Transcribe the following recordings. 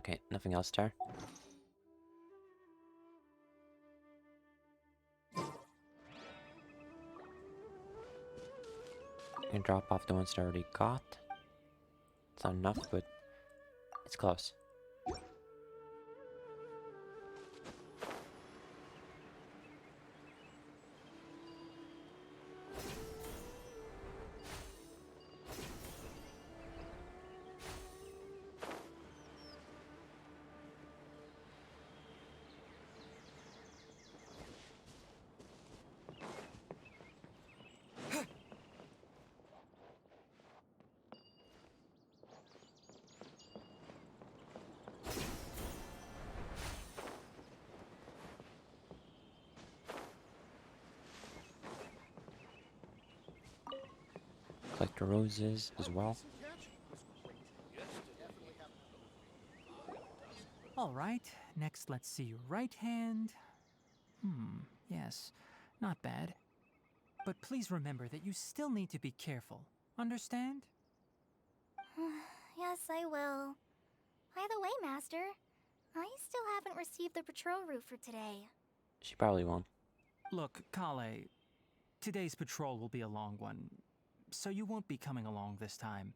Okay, nothing else there. And drop off the ones that I already got. It's not enough, but it's close. Collect the roses as well. All right, next let's see your right hand. Yes, not bad. But please remember that you still need to be careful. Understand? Yes, I will. By the way, Master, I still haven't received the patrol route for today. She probably won't. Look, Kale, today's patrol will be a long one, so you won't be coming along this time.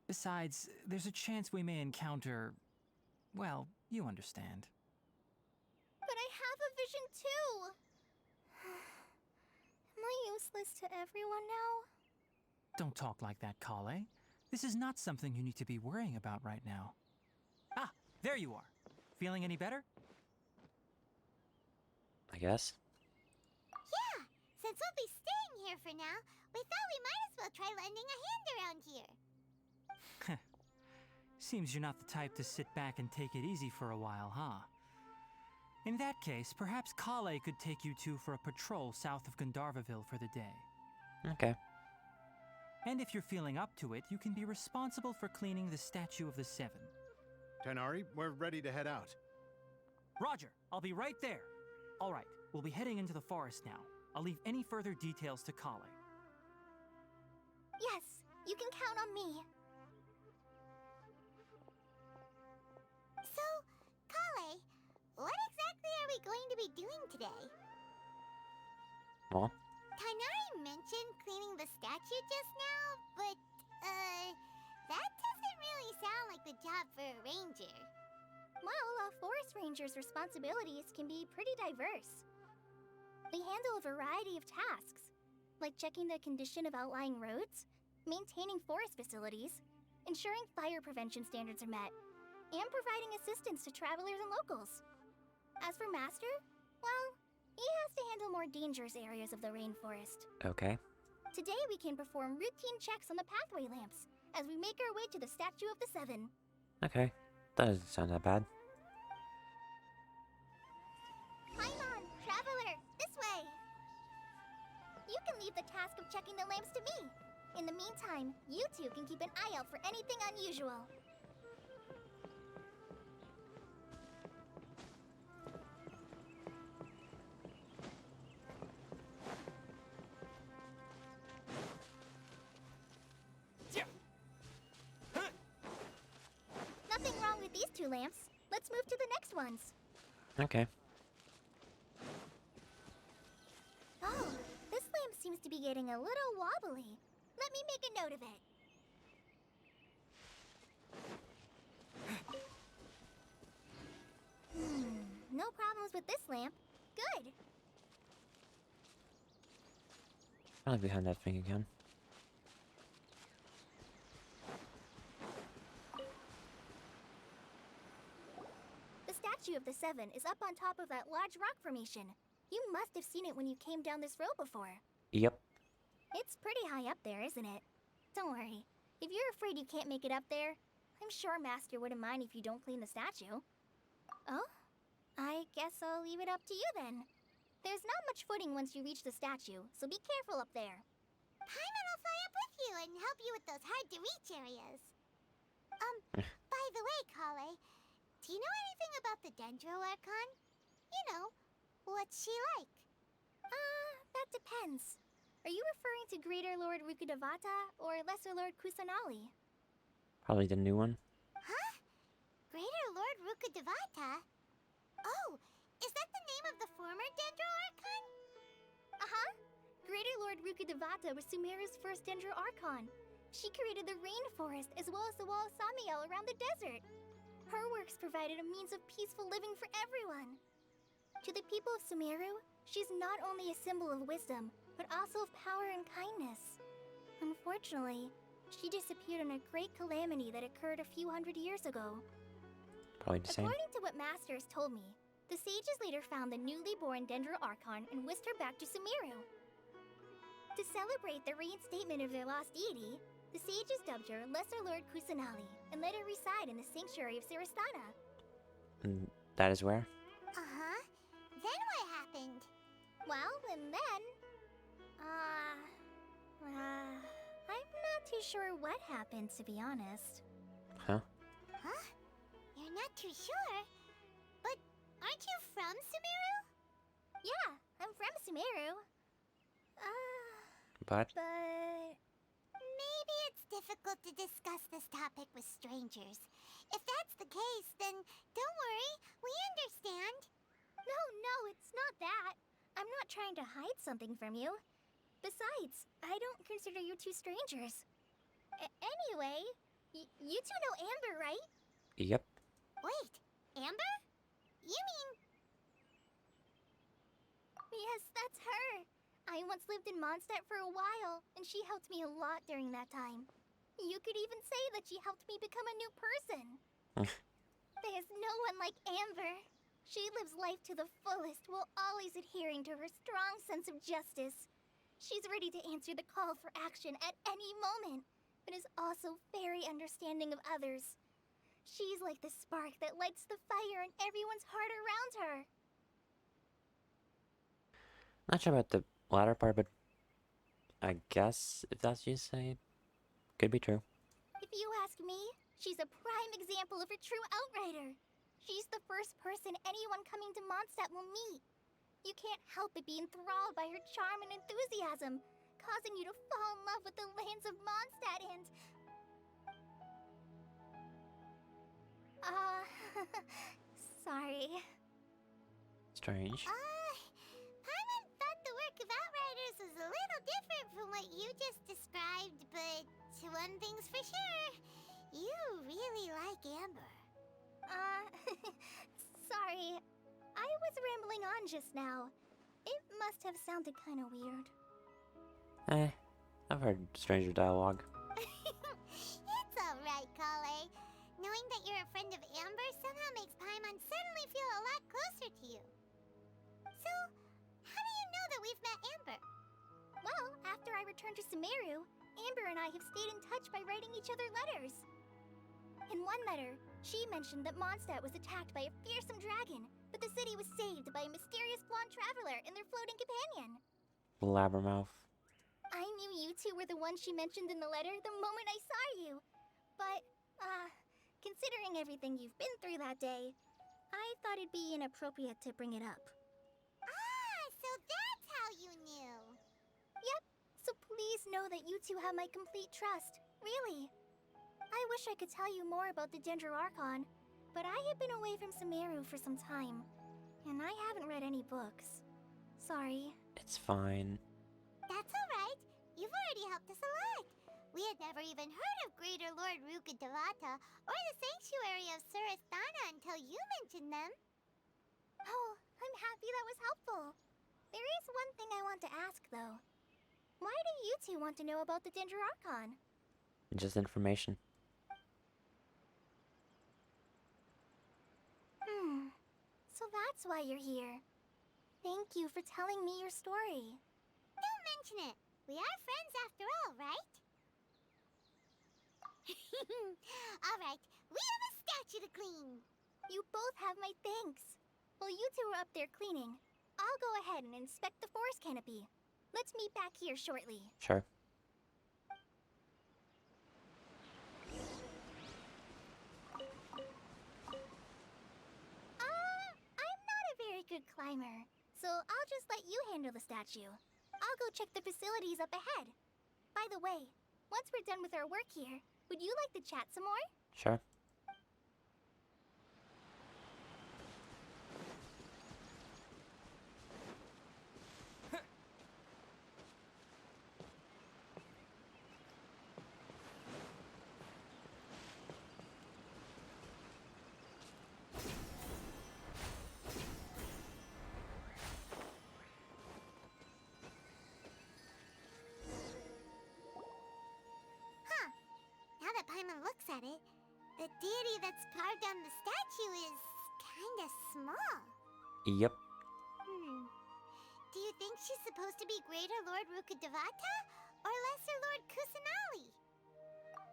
Besides, there's a chance we may encounter... well, you understand. But I have a vision too! Am I useless to everyone now? Don't talk like that, Kale. This is not something you need to be worrying about right now. Ah, there you are. Feeling any better? I guess. Yeah, since we'll be staying here for now, we thought we might as well try lending a hand around here. Seems you're not the type to sit back and take it easy for a while, huh? In that case, perhaps Kale could take you two for a patrol south of Gandharvaville for the day. Okay. And if you're feeling up to it, you can be responsible for cleaning the Statue of the Seven. Tighnari, we're ready to head out. Roger, I'll be right there. All right, we'll be heading into the forest now. I'll leave any further details to Kale. Yes, you can count on me. So, Kale, what exactly are we going to be doing today? Well, Tighnari mentioned cleaning the statue just now, but, that doesn't really sound like the job for a ranger. Well, a forest ranger's responsibilities can be pretty diverse. They handle a variety of tasks, like checking the condition of outlying roads, maintaining forest facilities, ensuring fire prevention standards are met, and providing assistance to travelers and locals. As for Master, well, he has to handle more dangerous areas of the rainforest. okay. Today we can perform routine checks on the pathway lamps as we make our way to the Statue of the Seven. Okay. That doesn't sound that bad. Paimon, traveler, this way! You can leave the task of checking the lamps to me. In the meantime, you two can keep an eye out for anything unusual. Nothing wrong with these two lamps. Let's move to the next ones. Okay. Oh, this lamp seems to be getting a little wobbly. Let me make a note of it. No problems with this lamp. Good. I'll look behind that thing again. The Statue of the Seven is up on top of that large rock formation. You must have seen it when you came down this road before. Yep. It's pretty high up there, isn't it? Don't worry. If you're afraid you can't make it up there, I'm sure Master wouldn't mind if you don't clean the statue. Oh? I guess I'll leave it up to you then. There's not much footing once you reach the statue, so be careful up there. Paimon will fly up with you and help you with those hard-to-reach areas. By the way, Kale, do you know anything about the Dendro Archon? You know, what's she like? That depends. Are you referring to Greater Lord Rukudavata or Lesser Lord Kusanali? Probably the new one. Huh? Greater Lord Rukkhadevata? Oh, is that the name of the former Dendro Archon? Uh-huh. Greater Lord Rukkhadevata was Sumeru's first Dendro Archon. She created the rainforest as well as the wall of Samiel around the desert. Her works provided a means of peaceful living for everyone. To the people of Sumeru, she's not only a symbol of wisdom, but also of power and kindness. Unfortunately, she disappeared in a great calamity that occurred a few hundred years ago. Probably the same. According to what Masters told me, the sages later found the newly born Dendro Archon and whisked her back to Sumeru. To celebrate the reinstatement of their lost deity, the sages dubbed her Lesser Lord Kusanali and let her reside in the sanctuary of Sarastana. And that is where? Uh-huh. Then what happened? Well, and then... I'm not too sure what happened, to be honest. Huh? Huh? You're not too sure? But aren't you from Sumeru? Yeah, I'm from Sumeru. But Maybe it's difficult to discuss this topic with strangers. If that's the case, then don't worry, we understand. No, it's not that. I'm not trying to hide something from you. Besides, I don't consider you two strangers. Anyway, you two know Amber, right? yep. Wait, Amber? You mean... Yes, that's her. I once lived in Mondstadt for a while, and she helped me a lot during that time. You could even say that she helped me become a new person. There's no one like Amber. She lives life to the fullest while always adhering to her strong sense of justice. She's ready to answer the call for action at any moment, but is also very understanding of others. She's like the spark that lights the fire in everyone's heart around her. Not sure about the latter part, but I guess if that's what you say, could be true. If you ask me, she's a prime example of a true outrider. She's the first person anyone coming to Mondstadt will meet. You can't help but be enthralled by her charm and enthusiasm, causing you to fall in love with the lands of Mondstadt and... sorry. Strange. Paimon thought the work of Outriders was a little different from what you just described, but one thing's for sure, you really like Amber. Sorry. I was rambling on just now. It must have sounded kind of weird. I've heard stranger dialogue. It's alright, Kale. Knowing that you're a friend of Amber somehow makes Paimon suddenly feel a lot closer to you. So, how do you know that we've met Amber? Well, after I returned to Sumeru, Amber and I have stayed in touch by writing each other letters. In one letter, she mentioned that Mondstadt was attacked by a fearsome dragon, but the city was saved by a mysterious blonde traveler and their floating companion. Blabbermouth. I knew you two were the ones she mentioned in the letter the moment I saw you. But, considering everything you've been through that day, I thought it'd be inappropriate to bring it up. Ah, so that's how you knew. Yep, so please know that you two have my complete trust, really. I wish I could tell you more about the Dendro Archon, but I have been away from Sumeru for some time, and I haven't read any books. Sorry. It's fine. That's alright. You've already helped us a lot. We had never even heard of Greater Lord Rukkhadevata or the Sanctuary of Sarastana until you mentioned them. Oh, I'm happy that was helpful. There is one thing I want to ask, though. Why do you two want to know about the Dendro Archon? Just information. So that's why you're here. Thank you for telling me your story. Don't mention it. We are friends after all, right? Alright, we have a statue to clean. You both have my thanks. While you two are up there cleaning, I'll go ahead and inspect the forest canopy. Let's meet back here shortly. Sure. I'm not a very good climber, so I'll just let you handle the statue. I'll go check the facilities up ahead. By the way, once we're done with our work here, would you like to chat some more? Sure. looks at it, the deity that's carved on the statue is kinda small. Yep. Do you think she's supposed to be Greater Lord Rukkhadevata or Lesser Lord Kusanali?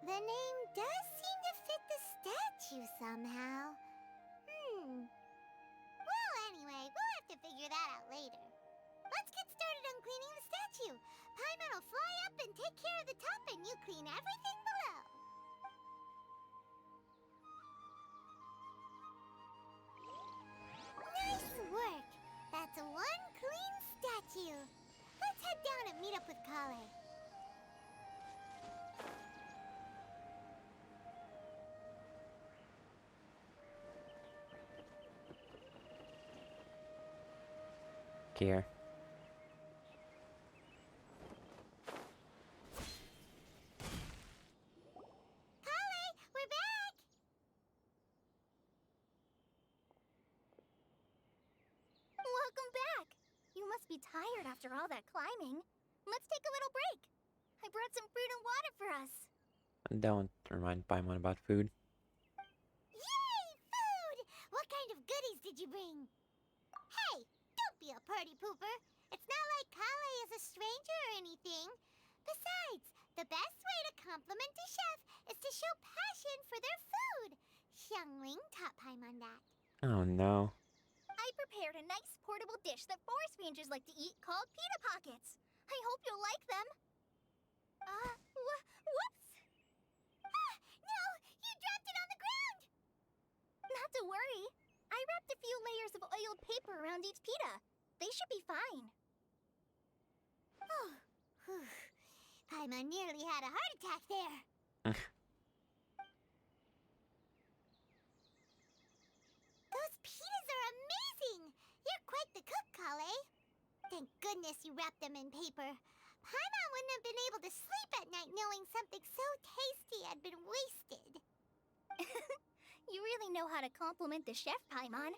The name does seem to fit the statue somehow. Well, anyway, we'll have to figure that out later. Let's get started on cleaning the statue. Paimon will fly up and take care of the top, and you clean everything below. Nice work! That's one clean statue. Let's head down and meet up with Kale. Here. Kale, we're back! Welcome back! You must be tired after all that climbing. Let's take a little break. I brought some fruit and water for us. Don't remind Paimon about food. Yay! Food! What kind of goodies did you bring? Hey, don't be a party pooper. It's not like Kale is a stranger or anything. Besides, the best way to compliment a chef is to show passion for their food. Xiangling taught Paimon that. Oh no. I prepared a nice portable dish that forest rangers like to eat called Pita Pockets. I hope you'll like them. Whoops! Ah, no! You dropped it on the ground! Not to worry. I wrapped a few layers of oiled paper around each pita. They should be fine. Oh, whew. Paimon nearly had a heart attack there. Those pitas are amazing! You're quite the cook, Kale. Thank goodness you wrapped them in paper. Paimon wouldn't have been able to sleep at night knowing something so tasty had been wasted. You really know how to compliment the chef, Paimon.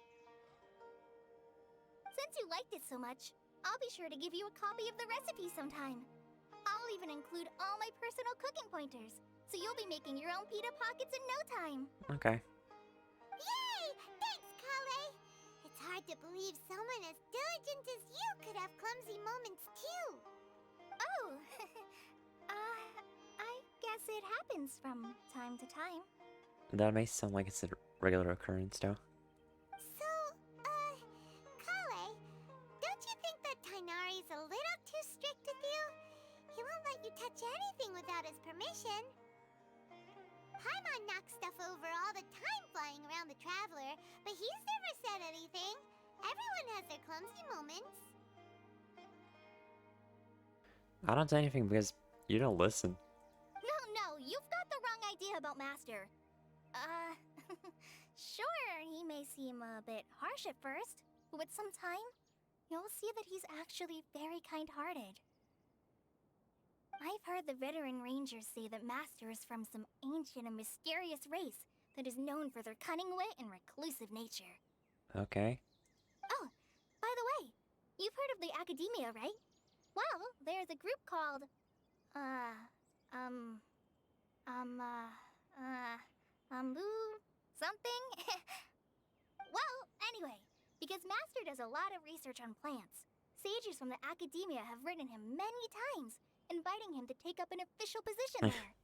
Since you liked it so much, I'll be sure to give you a copy of the recipe sometime. I'll even include all my personal cooking pointers, so you'll be making your own pita pockets in no time. Okay. Yay! Thanks, Kale! It's hard to believe someone as diligent as you could have clumsy moments too. Oh, I guess it happens from time to time. That may sound like it's a regular occurrence, though. So, Kale, don't you think that Tainari's a little too strict with you? He won't let you touch anything without his permission. Paimon knocks stuff over all the time flying around the Traveler, but he's never said anything. Everyone has their clumsy moments. I don't say anything because you don't listen. No, you've got the wrong idea about Master. Sure, he may seem a bit harsh at first, but with some time, you'll see that he's actually very kind-hearted. I've heard the veteran rangers say that Master is from some ancient and mysterious race that is known for their cunning wit and reclusive nature. Okay. Oh, by the way, you've heard of the Academia, right? Well, there's a group called, something? Well, anyway, because Master does a lot of research on plants, sages from the Academia have written him many times, inviting him to take up an official position there.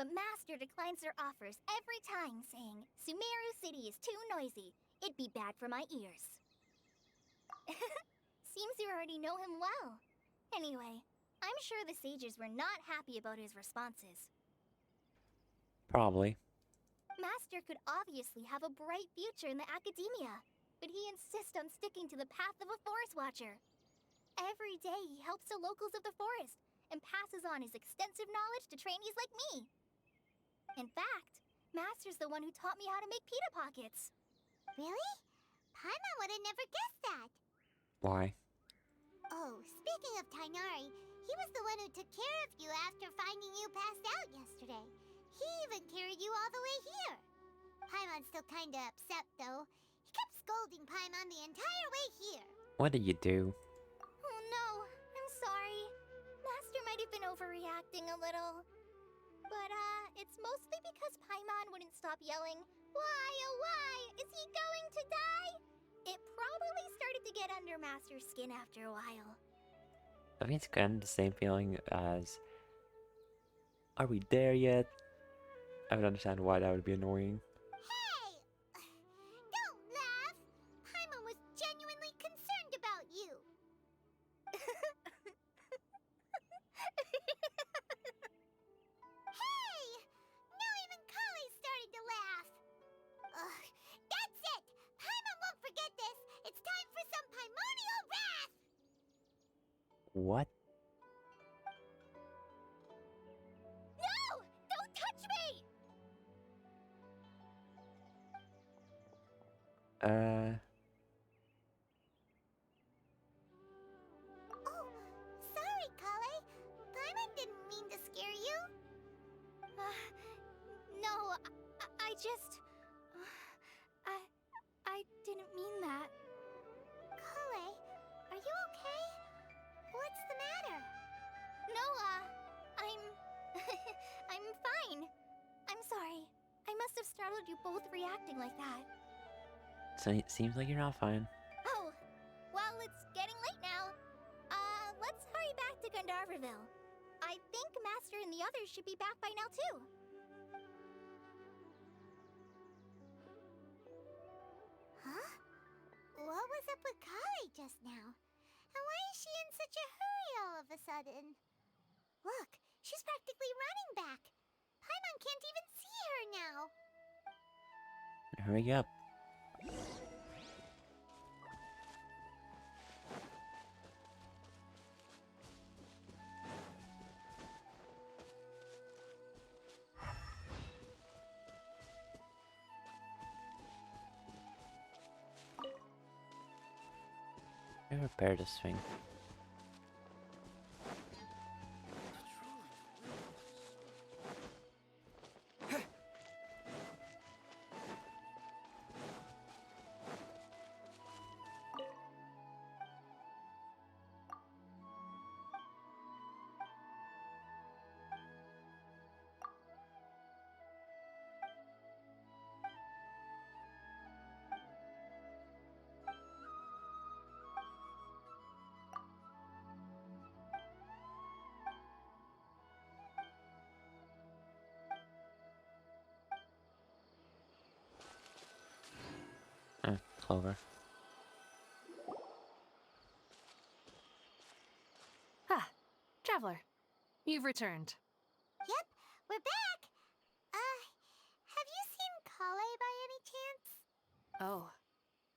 But Master declines their offers every time, saying, Sumero City is too noisy. It'd be bad for my ears. Seems you already know him well. Anyway, I'm sure the sages were not happy about his responses. Probably. Master could obviously have a bright future in the Academia, but he insists on sticking to the path of a forest watcher. Every day he helps the locals of the forest and passes on his extensive knowledge to trainees like me. In fact, Master's the one who taught me how to make pita pockets. Really? Paimon would have never guessed that. Why? Oh, speaking of Tainari, he was the one who took care of you after finding you passed out yesterday. He even carried you all the way here. Paimon's still kinda upset, though. He kept scolding Paimon the entire way here. What did you do? Oh no, I'm sorry. Master might have been overreacting a little. But, it's mostly because Paimon wouldn't stop yelling, "Why, oh why, is he going to die?" It probably started to get under Master's skin after a while. I think it's kind of the same feeling as, are we there yet? I would understand why that would be annoying. Hey! Don't laugh! Paimon was genuinely concerned about you. Hey! Now even Kali's starting to laugh. Ugh, that's it! Paimon won't forget this! It's time for some primordial wrath! What? No! Don't touch me! Oh, sorry, Kale. Paimon didn't mean to scare you. No, I just... I didn't mean that. Kale, are you okay? What's the matter? No, I'm... I'm fine. I'm sorry. I must have startled you both reacting like that. So it seems like you're not fine. Oh, well, it's getting late now. Let's hurry back to Gandharville. I think Master and the others should be back by now, too. Huh? What was up with Kale just now? And why is she in such a hurry all of a sudden? Look, she's practically running back. Paimon can't even see her now. Hurry up. Let me repair this thing. Clover. Ah, Traveler. You've returned. Yep, we're back. Have you seen Kale by any chance? Oh,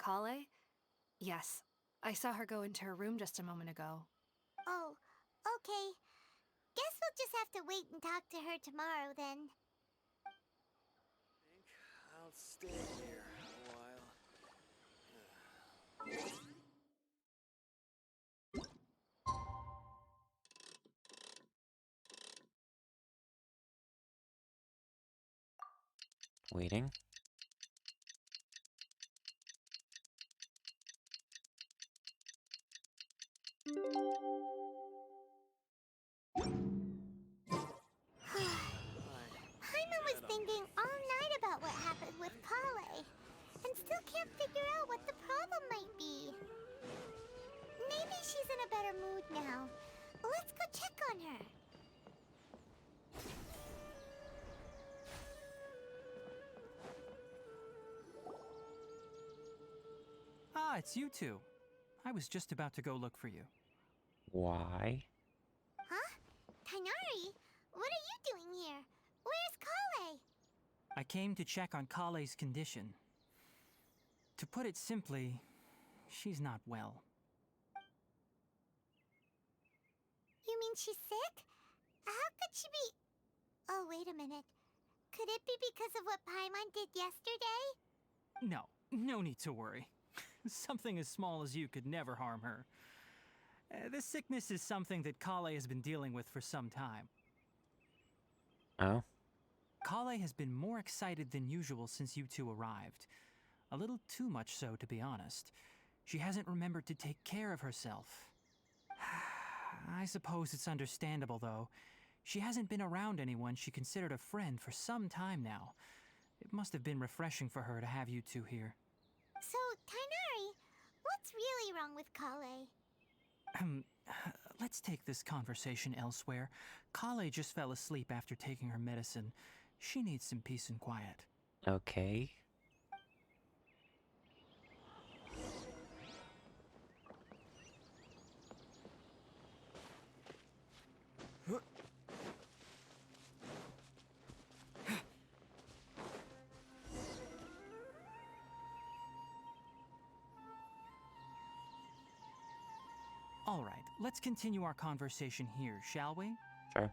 Kale? Yes. I saw her go into her room just a moment ago. Oh, okay. Guess we'll just have to wait and talk to her tomorrow then. I'll stay here a while. Waiting. Paimon was thinking all night about what happened with Kale, and still can't figure out what the problem might be. Maybe she's in a better mood now. Let's go check on her. Ah, it's you two. I was just about to go look for you. Why? Huh? Tainari, what are you doing here? Where's Kale? I came to check on Kale's condition. To put it simply, she's not well. You mean she's sick? How could she be... Oh, wait a minute. Could it be because of what Paimon did yesterday? No need to worry. Something as small as you could never harm her. This sickness is something that Kale has been dealing with for some time. Oh? Kale has been more excited than usual since you two arrived. A little too much so, to be honest. She hasn't remembered to take care of herself. I suppose it's understandable, though. She hasn't been around anyone she considered a friend for some time now. It must have been refreshing for her to have you two here. So, Tainari, what's really wrong with Kale? Let's take this conversation elsewhere. Kale just fell asleep after taking her medicine. She needs some peace and quiet. Okay. All right, let's continue our conversation here, shall we? Sure.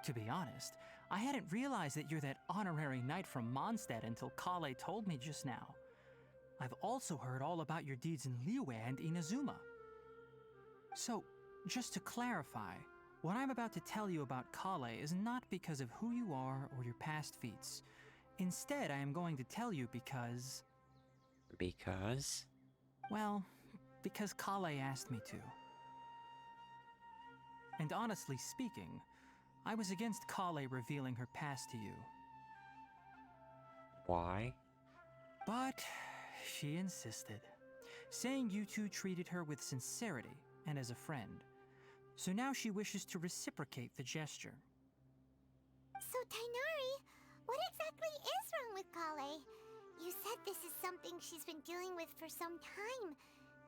To be honest, I hadn't realized that you're that honorary knight from Mondstadt until Kale told me just now. I've also heard all about your deeds in Liyue and Inazuma. So, just to clarify, what I'm about to tell you about Kale is not because of who you are or your past feats. Instead, I am going to tell you because... Because? Well, because Kale asked me to. And honestly speaking, I was against Kale revealing her past to you. Why? But she insisted, saying you two treated her with sincerity and as a friend. So now she wishes to reciprocate the gesture. So, Tainari, what exactly is wrong with Kale? You said this is something she's been dealing with for some time.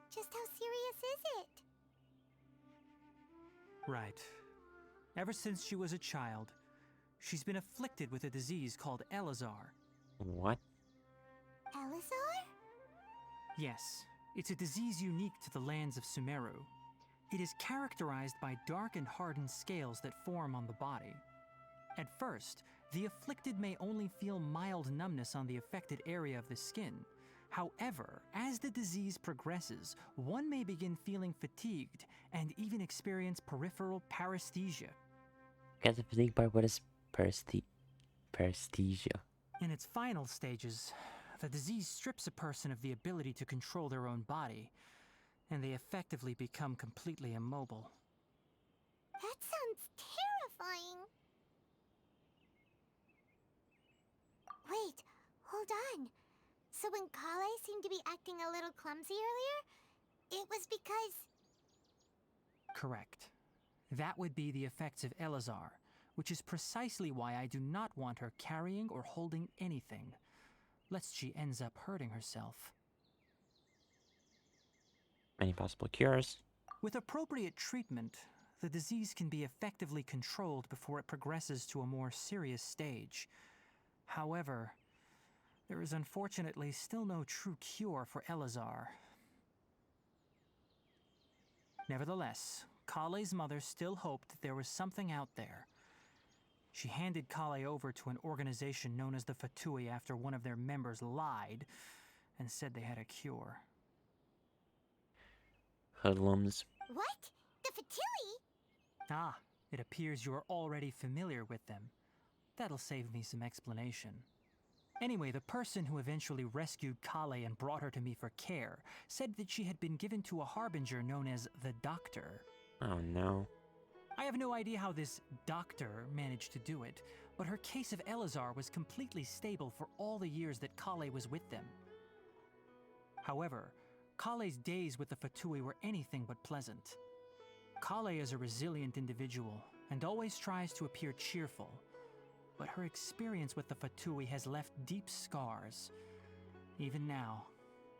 Just how serious is it? Right. Ever since she was a child, she's been afflicted with a disease called Elazar. What? Elazar? Yes, it's a disease unique to the lands of Sumeru. It is characterized by dark and hardened scales that form on the body. At first, the afflicted may only feel mild numbness on the affected area of the skin. However, as the disease progresses, one may begin feeling fatigued and even experience peripheral paresthesia. Get the fatigue part. What is paresthesia? In its final stages, the disease strips a person of the ability to control their own body, and they effectively become completely immobile. That sounds terrifying. Wait, hold on. So when Kale seemed to be acting a little clumsy earlier, it was because... Correct. That would be the effects of Elazar, which is precisely why I do not want her carrying or holding anything, lest she ends up hurting herself. Any possible cures? With appropriate treatment, the disease can be effectively controlled before it progresses to a more serious stage. However, there is unfortunately still no true cure for Elazar. Nevertheless, Kale's mother still hoped that there was something out there. She handed Kale over to an organization known as the Fatui after one of their members lied and said they had a cure. Hoodlums. What? The Fatui? Ah, it appears you are already familiar with them. That'll save me some explanation. Anyway, the person who eventually rescued Kale and brought her to me for care said that she had been given to a harbinger known as the Doctor. Oh no. I have no idea how this doctor managed to do it, but her case of Elazar was completely stable for all the years that Kale was with them. However, Kale's days with the Fatui were anything but pleasant. Kale is a resilient individual and always tries to appear cheerful, but her experience with the Fatui has left deep scars. Even now,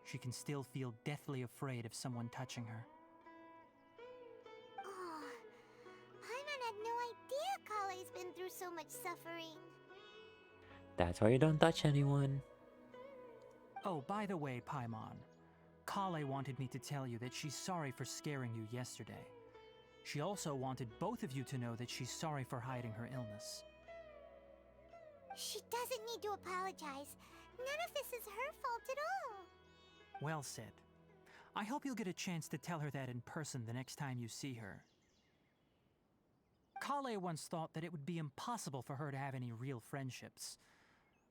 she can still feel deathly afraid of someone touching her. Oh, Paimon had no idea Kale's been through so much suffering. That's why you don't touch anyone. Oh, by the way, Paimon, Kale wanted me to tell you that she's sorry for scaring you yesterday. She also wanted both of you to know that she's sorry for hiding her illness. She doesn't need to apologize. None of this is her fault at all. Well said. I hope you'll get a chance to tell her that in person the next time you see her. Kale once thought that it would be impossible for her to have any real friendships.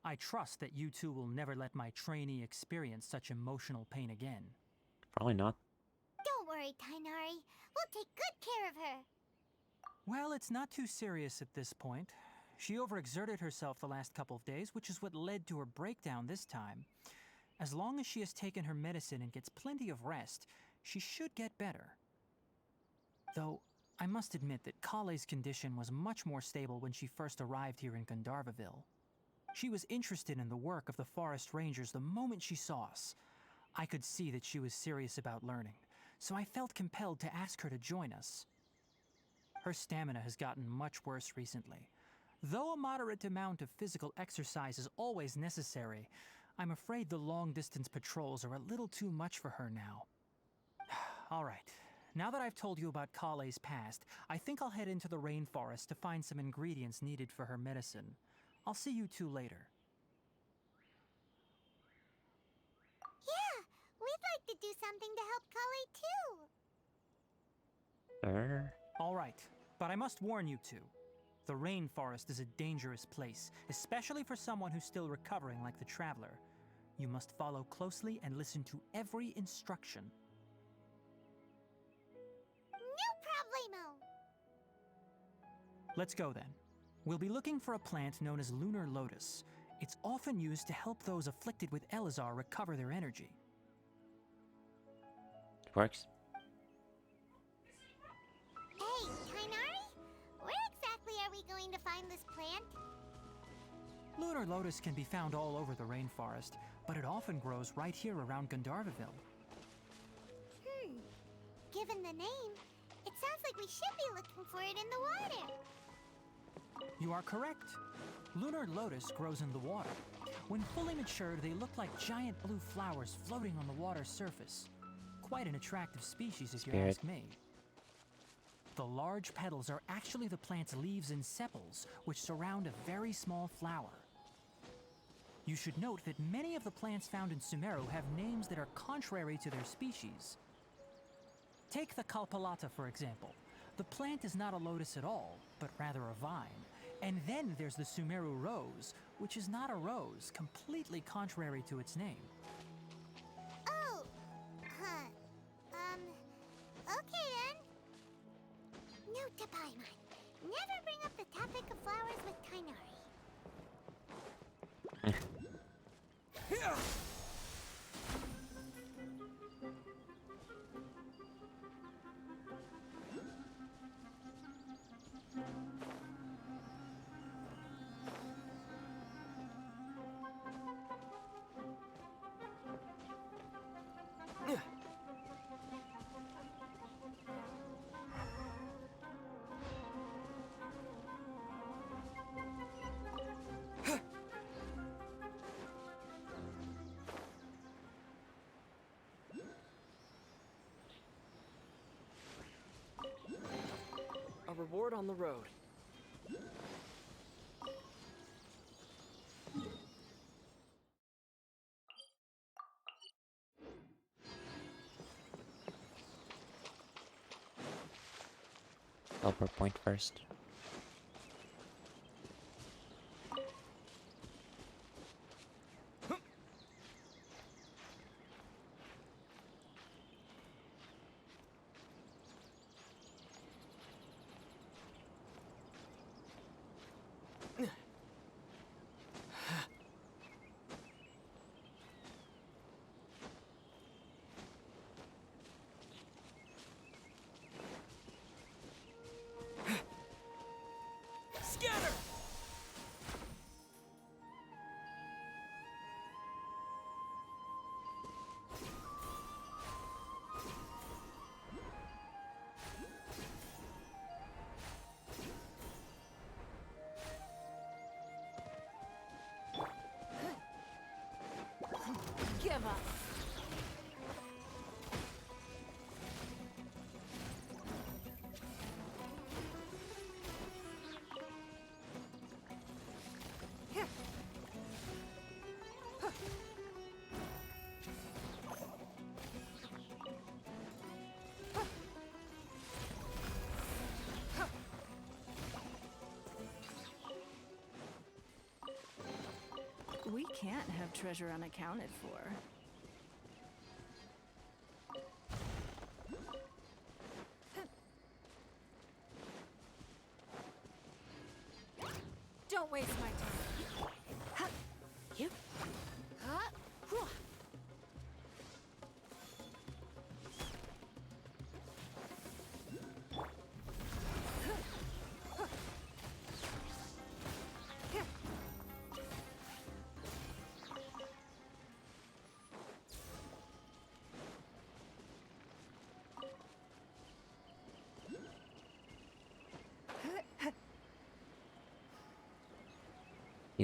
I trust that you two will never let my trainee experience such emotional pain again. Probably not. Don't worry, Tainari. We'll take good care of her. Well, it's not too serious at this point. She overexerted herself the last couple of days, which is what led to her breakdown this time. As long as she has taken her medicine and gets plenty of rest, she should get better. Though, I must admit that Kale's condition was much more stable when she first arrived here in Gandharvaville. She was interested in the work of the forest rangers the moment she saw us. I could see that she was serious about learning, so I felt compelled to ask her to join us. Her stamina has gotten much worse recently. Though a moderate amount of physical exercise is always necessary, I'm afraid the long-distance patrols are a little too much for her now. All right, now that I've told you about Kale's past, I think I'll head into the rainforest to find some ingredients needed for her medicine. I'll see you two later. Yeah, we'd like to do something to help Kale too. All right, but I must warn you two. The rainforest is a dangerous place, especially for someone who's still recovering like the Traveler. You must follow closely and listen to every instruction. No problemo. Let's go then. We'll be looking for a plant known as Lunar Lotus. It's often used to help those afflicted with Elazar recover their energy. It works. Hey, Tainari? Where exactly are we going to find this plant? Lunar Lotus can be found all over the rainforest, but it often grows right here around Gandharvaville. Given the name, it sounds like we should be looking for it in the water. You are correct. Lunar Lotus grows in the water. When fully matured, they look like giant blue flowers floating on the water's surface. Quite an attractive species, if you ask me. The large petals are actually the plant's leaves and sepals, which surround a very small flower. You should note that many of the plants found in Sumeru have names that are contrary to their species. Take the Kalpalata, for example. The plant is not a lotus at all, but rather a vine. And then there's the Sumeru rose, which is not a rose, completely contrary to its name. Oh, okay then. Note to Paimon. Never bring up the topic of flowers with Tainari. A reward on the road. Teleport point first. Scatter! Give up. We can't have treasure unaccounted for.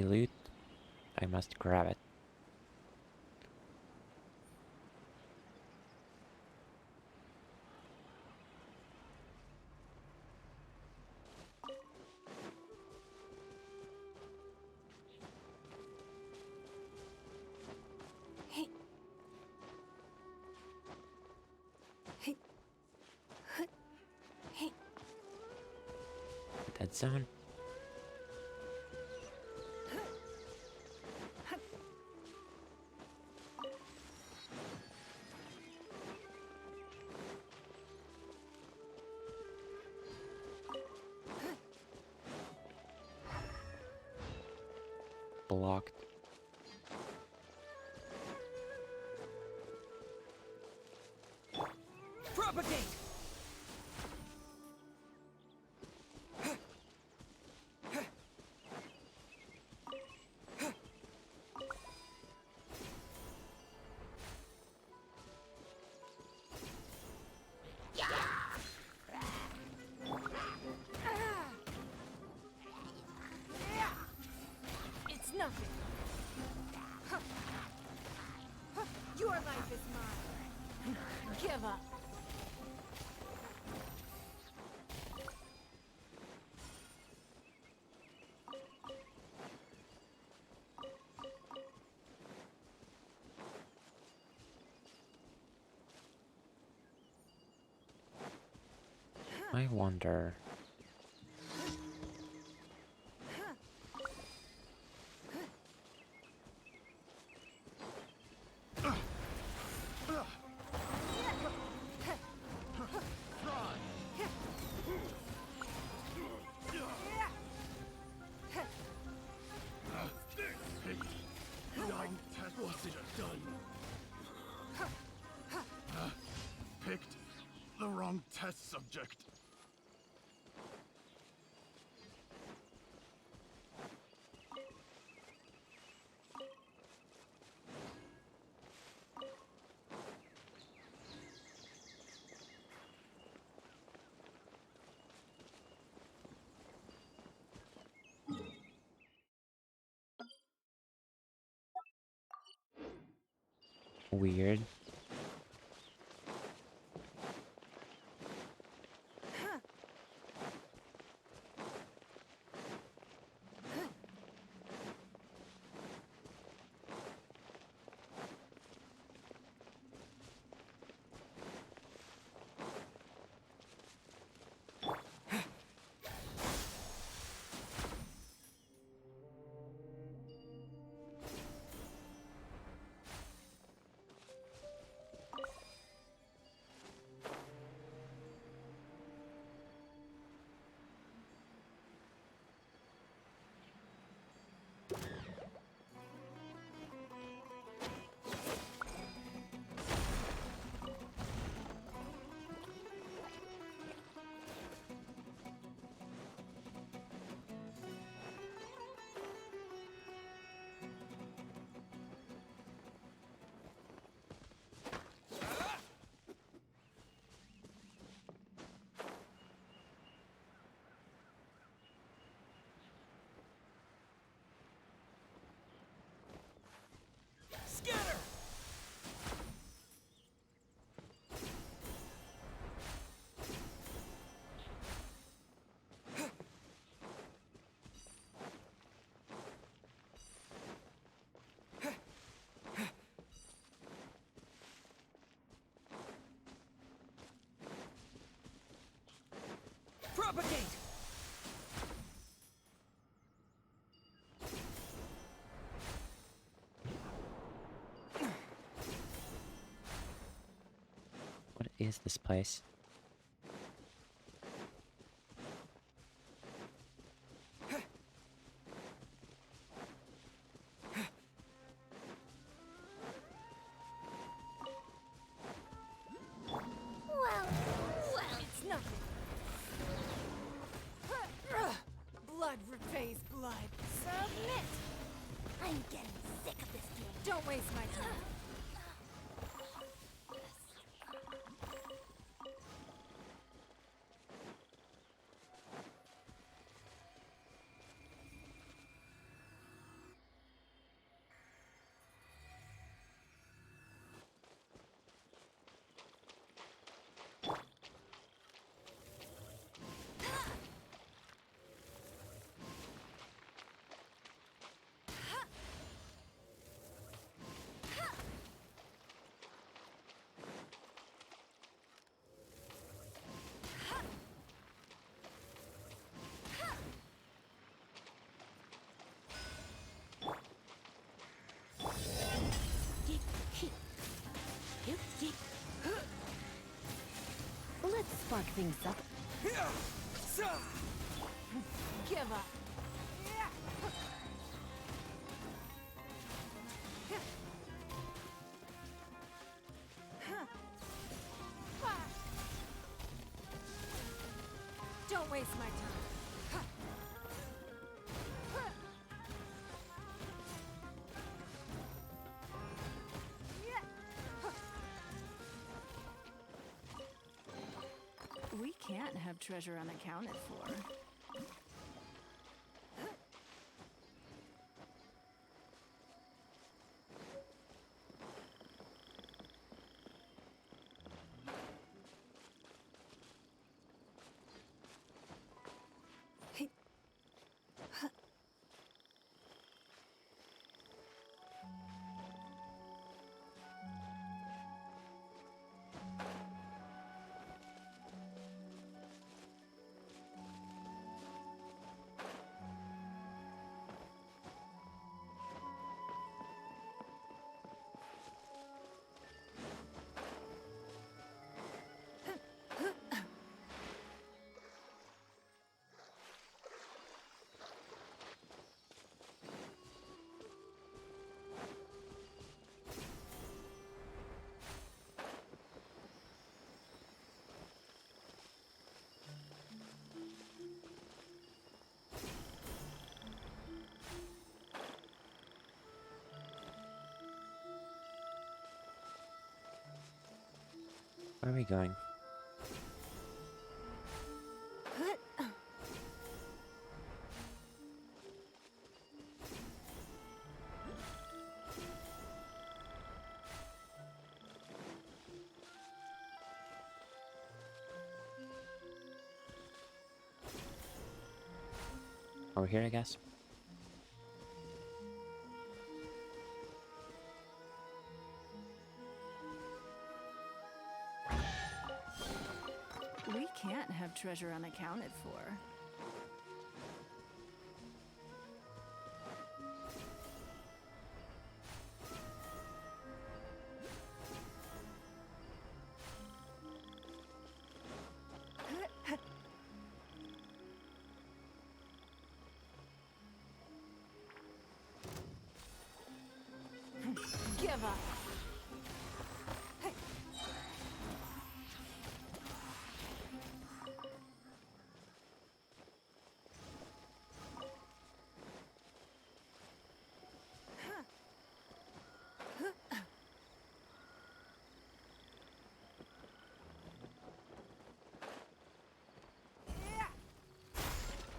loot. I must grab it. Hey. Hey. Hey. Dead zone. Blocked. Propagate! It's nothing. Your life is mine. Give up. I wonder. What's it done? Picked the wrong test subject. Weird. Scatter! Propagate! What is this place? Well, it's nothing. Blood repays blood. Submit! I'm getting sick of this game. Don't waste my time. things up. Give up. Don't waste my time. We can't have treasure unaccounted for. Where are we going? Over here, I guess. We can't have treasure unaccounted for. Give up.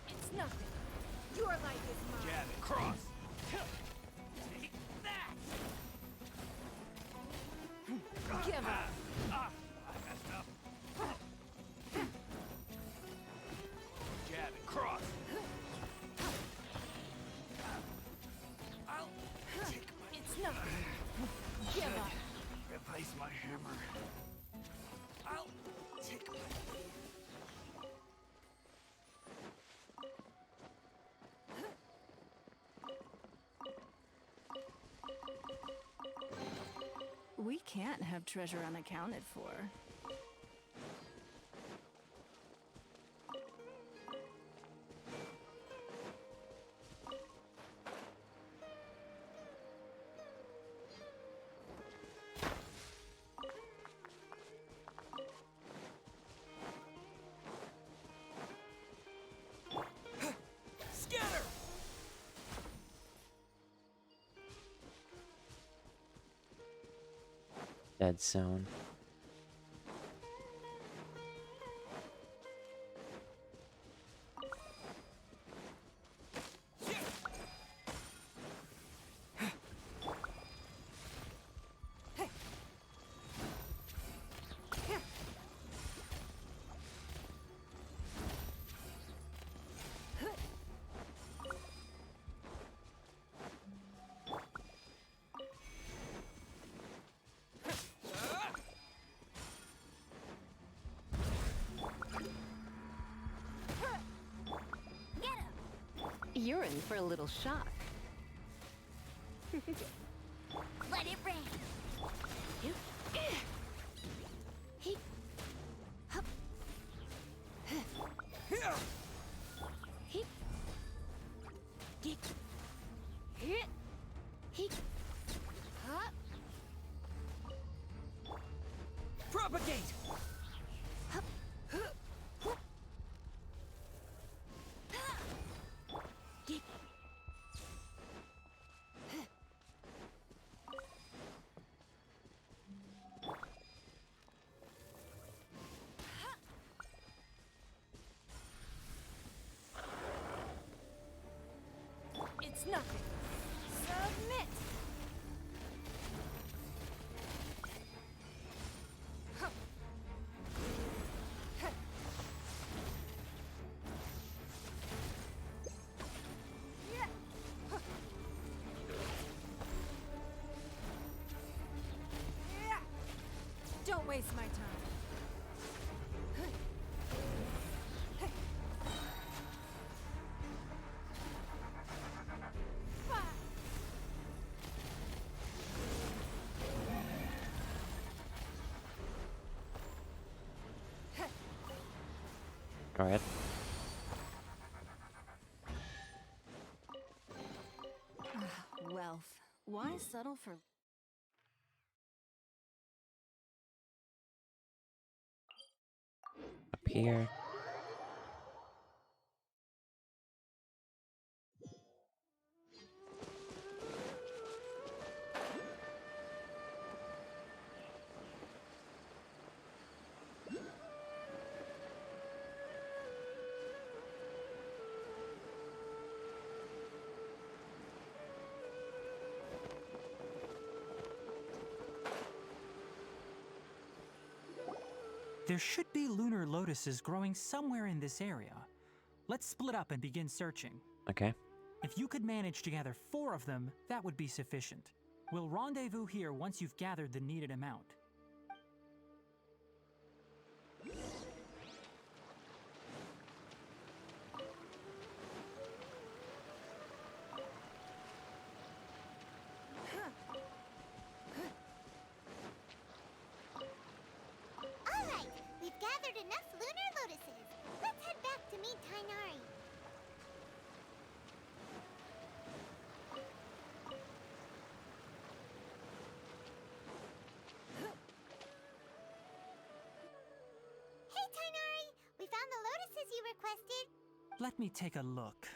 It's nothing. Your life is mine. Jab it. Cross. Take that. Give up. I messed up. Jab it. Cross. I'll take my... It's nothing. Give up. Replace my hammer. I'll take my... We can't have treasure unaccounted for. Scatter! Dead zone. You're in for a little shock. Let it rain. nothing. Submit! Huh. Heh. Yeah. Huh. Yeah. Don't waste my time. Go ahead. Wealth. Why settle for... Up here. There should be lunar lotuses growing somewhere in this area. Let's split up and begin searching. Okay. If you could manage to gather 4 of them, that would be sufficient. We'll rendezvous here once you've gathered the needed amount. Alright, we've gathered enough lunar lotuses. Let's head back to meet Tainari. Hey Tainari, we found the lotuses you requested. Let me take a look.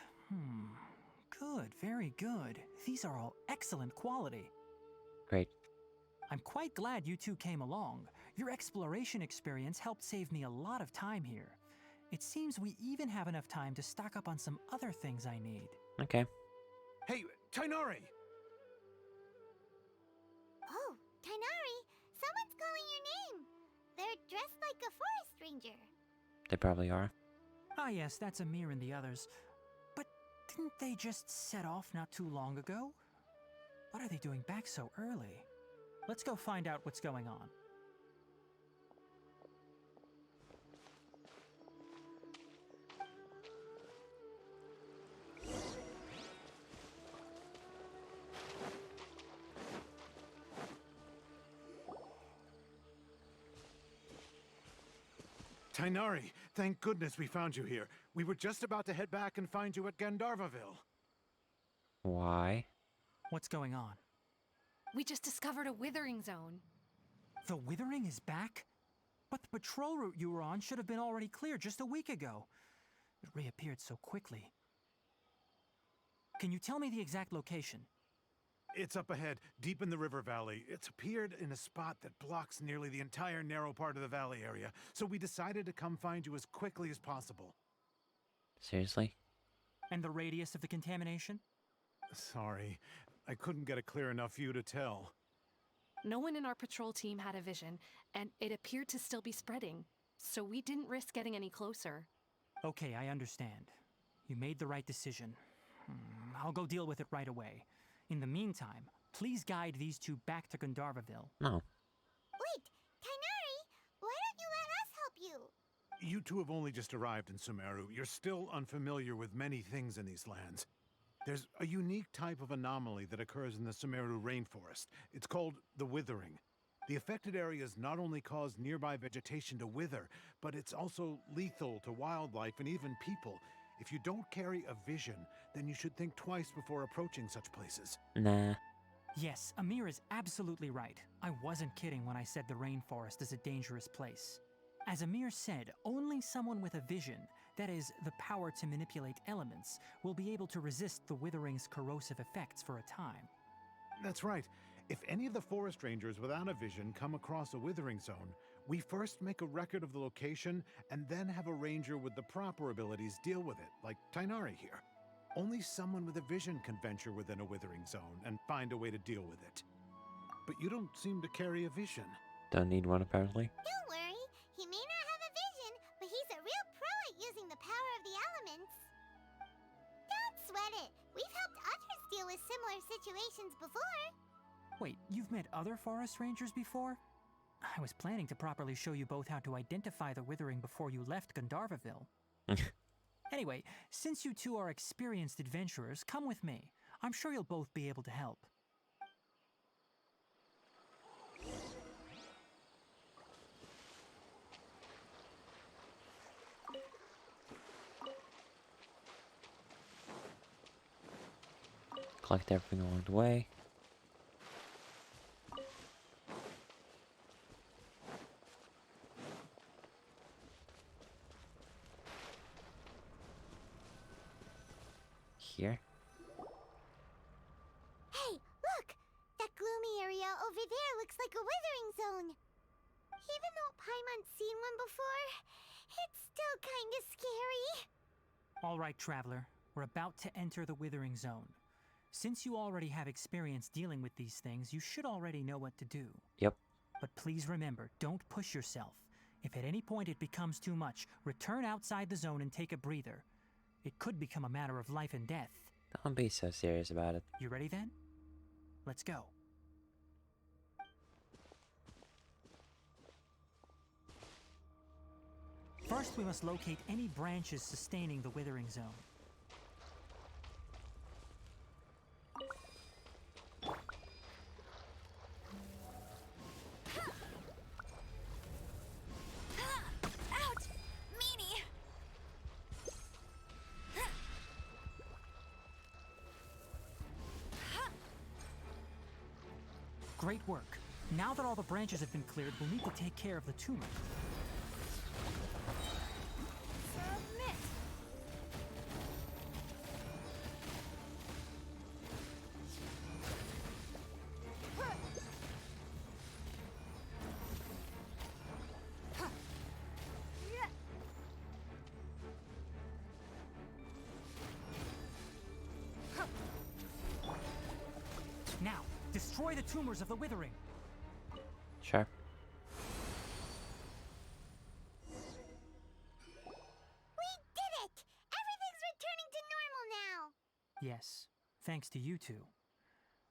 Good, very good. These are all excellent quality. Great. I'm quite glad you two came along. Your exploration experience helped save me a lot of time here. It seems we even have enough time to stock up on some other things I need. Okay. Hey, Tainari! Oh, Tainari, someone's calling your name. They're dressed like a forest ranger. They probably are. Ah yes, that's Amir and the others. But didn't they just set off not too long ago? What are they doing back so early? Let's go find out what's going on. Tainari, thank goodness we found you here. We were just about to head back and find you at Gandharvaville. Why? What's going on? We just discovered a Withering Zone. The Withering is back? But the patrol route you were on should have been already cleared just a week ago. It reappeared so quickly. Can you tell me the exact location? It's up ahead, deep in the river valley. It's appeared in a spot that blocks nearly the entire narrow part of the valley area, so we decided to come find you as quickly as possible. Seriously? And the radius of the contamination? Sorry, I couldn't get a clear enough view to tell. No one in our patrol team had a vision, and it appeared to still be spreading, so we didn't risk getting any closer. Okay, I understand. You made the right decision. I'll go deal with it right away. In the meantime, please guide these two back to Gandharvaville. No. Wait, Tainari, why don't you let us help you? You two have only just arrived in Sumeru. You're still unfamiliar with many things in these lands. There's a unique type of anomaly that occurs in the Sumeru rainforest. It's called the Withering. The affected areas not only cause nearby vegetation to wither, but it's also lethal to wildlife and even people. If you don't carry a vision, then you should think twice before approaching such places. Nah. Yes, Amir is absolutely right. I wasn't kidding when I said the rainforest is a dangerous place. As Amir said, only someone with a vision, that is, the power to manipulate elements, will be able to resist the Withering's corrosive effects for a time. That's right. If any of the forest rangers without a vision come across a Withering Zone, we first make a record of the location and then have a ranger with the proper abilities deal with it, like Tainari here. Only someone with a vision can venture within a Withering Zone and find a way to deal with it. But you don't seem to carry a vision. Don't need one, apparently. Don't worry, he may not have a vision, but he's a real pro at using the power of the elements. Don't sweat it. We've helped others deal with similar situations before. Wait, you've met other forest rangers before? I was planning to properly show you both how to identify the Withering before you left Gandharvaville. Anyway, since you two are experienced adventurers, come with me. I'm sure you'll both be able to help. Collect everything along the way. Here. Hey, look! That gloomy area over there looks like a Withering Zone. Even though Paimon's seen one before, it's still kinda scary. All right, Traveler. We're about to enter the Withering Zone. Since you already have experience dealing with these things, you should already know what to do. Yep. But please remember, don't push yourself. If at any point it becomes too much, return outside the zone and take a breather. It could become a matter of life and death. Don't be so serious about it. You ready then? Let's go. First, we must locate any branches sustaining the Withering Zone. Ouch! Meanie! Great work. Now that all the branches have been cleared, we'll need to take care of the tumor. Submit! Now, destroy the tumors of the Withering. Sure. We did it! Everything's returning to normal now! Yes, thanks to you two.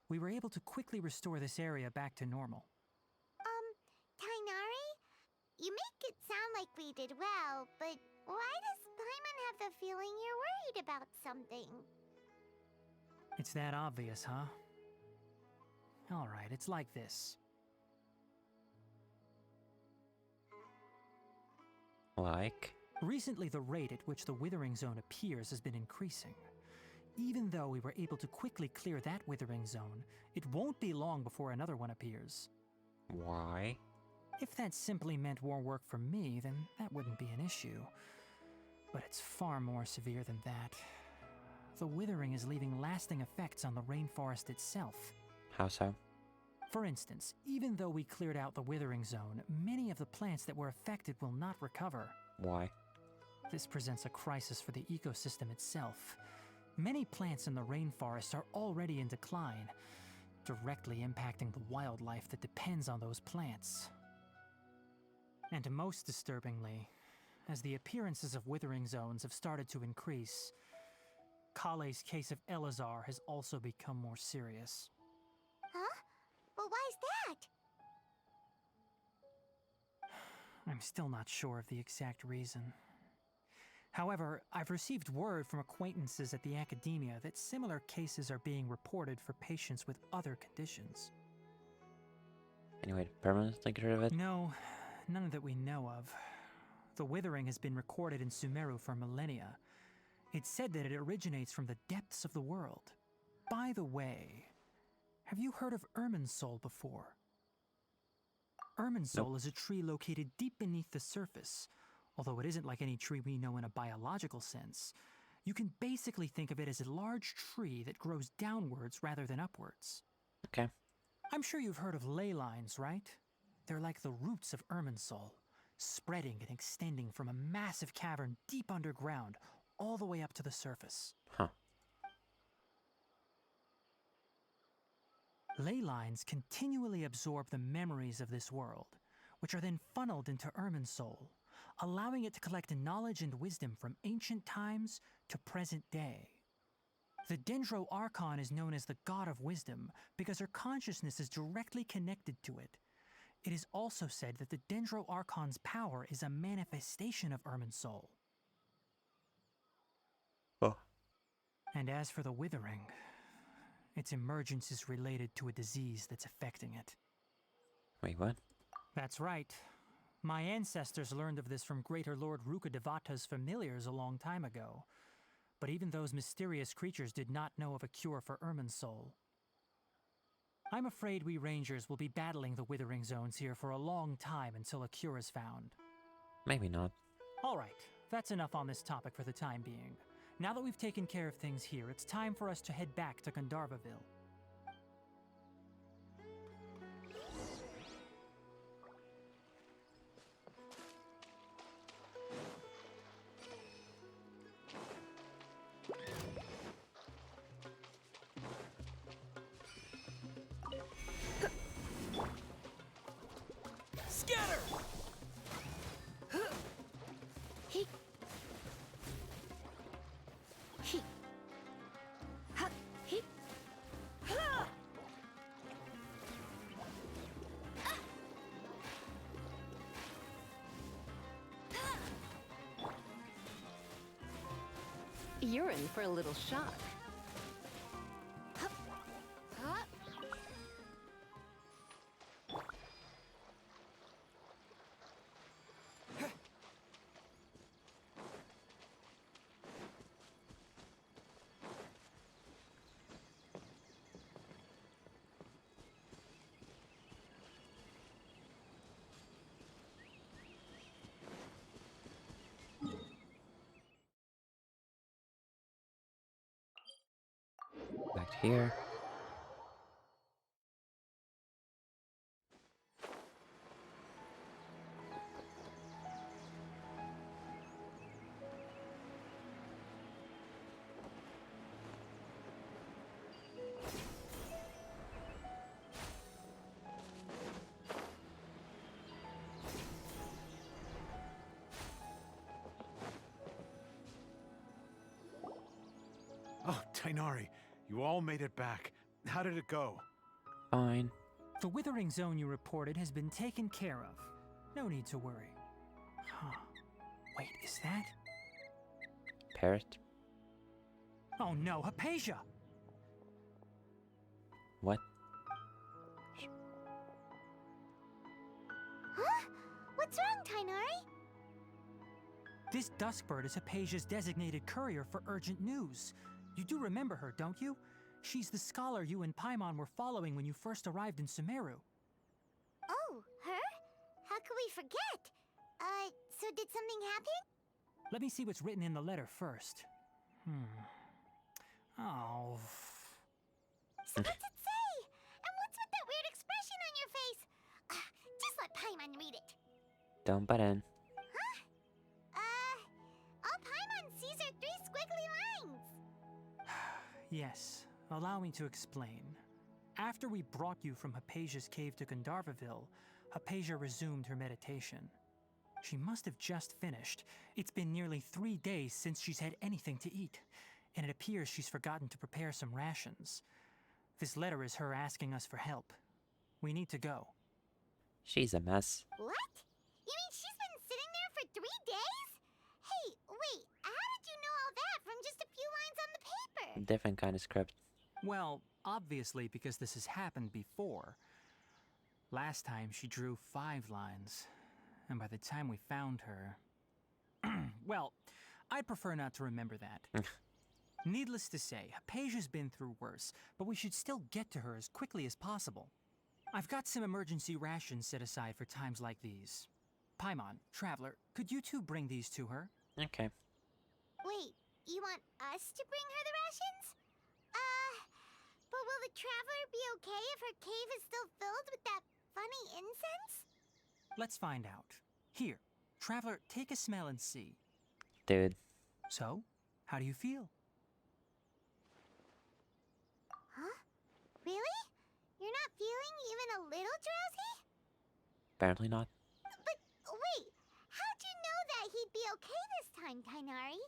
We were able to quickly restore this area back to normal. Tainari? You make it sound like we did well, but why does Paimon have the feeling you're worried about something? It's that obvious, huh? Alright, it's like this. Like? Recently, the rate at which the Withering Zone appears has been increasing. Even though we were able to quickly clear that Withering Zone, it won't be long before another one appears. Why? If that simply meant more work for me, then that wouldn't be an issue. But it's far more severe than that. The Withering is leaving lasting effects on the rainforest itself. How so? For instance, even though we cleared out the Withering Zone, many of the plants that were affected will not recover. Why? This presents a crisis for the ecosystem itself. Many plants in the rainforest are already in decline, directly impacting the wildlife that depends on those plants. And most disturbingly, as the appearances of Withering Zones have started to increase, Kale's case of Elazar has also become more serious. Huh? But why's that? I'm still not sure of the exact reason. However, I've received word from acquaintances at the academia that similar cases are being reported for patients with other conditions. Any way to permanently get rid of it? No, none that we know of. The Withering has been recorded in Sumeru for millennia. It's said that it originates from the depths of the world. By the way, have you heard of Irminsul before? Irminsul is a tree located deep beneath the surface. Although it isn't like any tree we know in a biological sense, you can basically think of it as a large tree that grows downwards rather than upwards. Okay. I'm sure you've heard of ley lines, right? They're like the roots of Irminsul, spreading and extending from a massive cavern deep underground all the way up to the surface. Huh. Ley lines continually absorb the memories of this world, which are then funneled into Irminsul, allowing it to collect knowledge and wisdom from ancient times to present day. The Dendro Archon is known as the God of Wisdom because her consciousness is directly connected to it. It is also said that the Dendro Archon's power is a manifestation of Irminsul. Oh. And as for the Withering, its emergence is related to a disease that's affecting it. Wait, what? That's right. My ancestors learned of this from Greater Lord Rukkhadevata's familiars a long time ago. But even those mysterious creatures did not know of a cure for Irminsul. I'm afraid we Rangers will be battling the Withering Zones here for a long time until a cure is found. Maybe not. Alright, that's enough on this topic for the time being. Now that we've taken care of things here, it's time for us to head back to Gandharvaville. Scatter! You're in for a little shock. Back here. Oh, Tainari, you all made it back. How did it go? Fine. The Withering Zone you reported has been taken care of. No need to worry. Huh. Wait, is that? Parrot? Oh no, Hypatia! What? Huh? What's wrong, Tainari? This Duskbird is Hypatia's designated courier for urgent news. You do remember her, don't you? She's the scholar you and Paimon were following when you first arrived in Sumeru. Oh, her? How could we forget? So did something happen? Let me see what's written in the letter first. Oh. So what's it say? And what's with that weird expression on your face? Just let Paimon read it. Don't butt in. All Paimon sees are 3 squiggly lines. Yes, allow me to explain. After we brought you from Hypatia's cave to Gandharvaville, Hypatia resumed her meditation. She must have just finished. It's been nearly 3 days since she's had anything to eat, and it appears she's forgotten to prepare some rations. This letter is her asking us for help. We need to go. She's a mess. What? You mean she's been sitting there for 3 days? Hey, wait, how did you know all that from just a few lines on the paper? Different kind of script. Well, obviously because this has happened before. Last time she drew 5 lines, and by the time we found her... well, I'd prefer not to remember that. Needless to say, Hypatia's been through worse, but we should still get to her as quickly as possible. I've got some emergency rations set aside for times like these. Paimon, Traveler, could you two bring these to her? Okay. Wait, you want us to bring her the rations? But will the Traveler be okay if her cave is still filled with that funny incense? Let's find out. Here, Traveler, take a smell and see. Dude. So, how do you feel? Huh? Really? You're drowsy? Apparently not. But wait, how'd you know that he'd be okay this time, Tainari?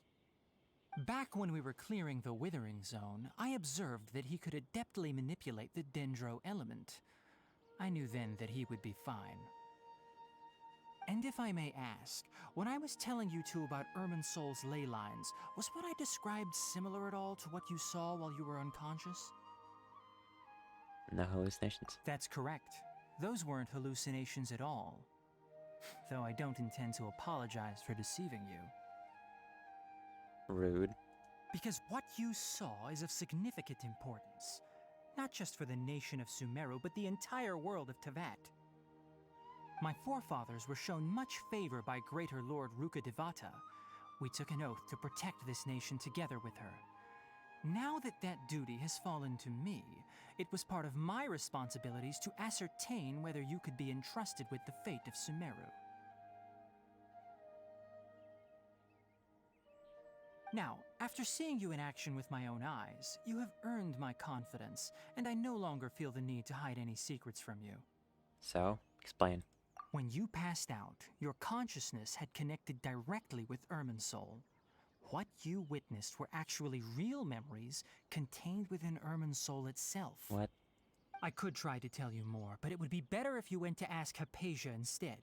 Back when we were clearing the Withering Zone, I observed that he could adeptly manipulate the dendro element. I knew then that he would be fine. And if I may ask, when I was telling you two about Irminsol's ley lines, was what I described similar at all to what you saw while you were unconscious? No hallucinations. That's correct. Those weren't hallucinations at all. Though I don't intend to apologize for deceiving you. Rude. Because what you saw is of significant importance. Not just for the nation of Sumeru, but the entire world of Tevat. My forefathers were shown much favor by Greater Lord Rukkhadevata. We took an oath to protect this nation together with her. Now that that duty has fallen to me, it was part of my responsibilities to ascertain whether you could be entrusted with the fate of Sumeru. Now, after seeing you in action with my own eyes, you have earned my confidence, and I no longer feel the need to hide any secrets from you. So, explain. When you passed out, your consciousness had connected directly with Irminsul. What you witnessed were actually real memories contained within Irminsul itself. What? I could try to tell you more, but it would be better if you went to ask Hypatia instead.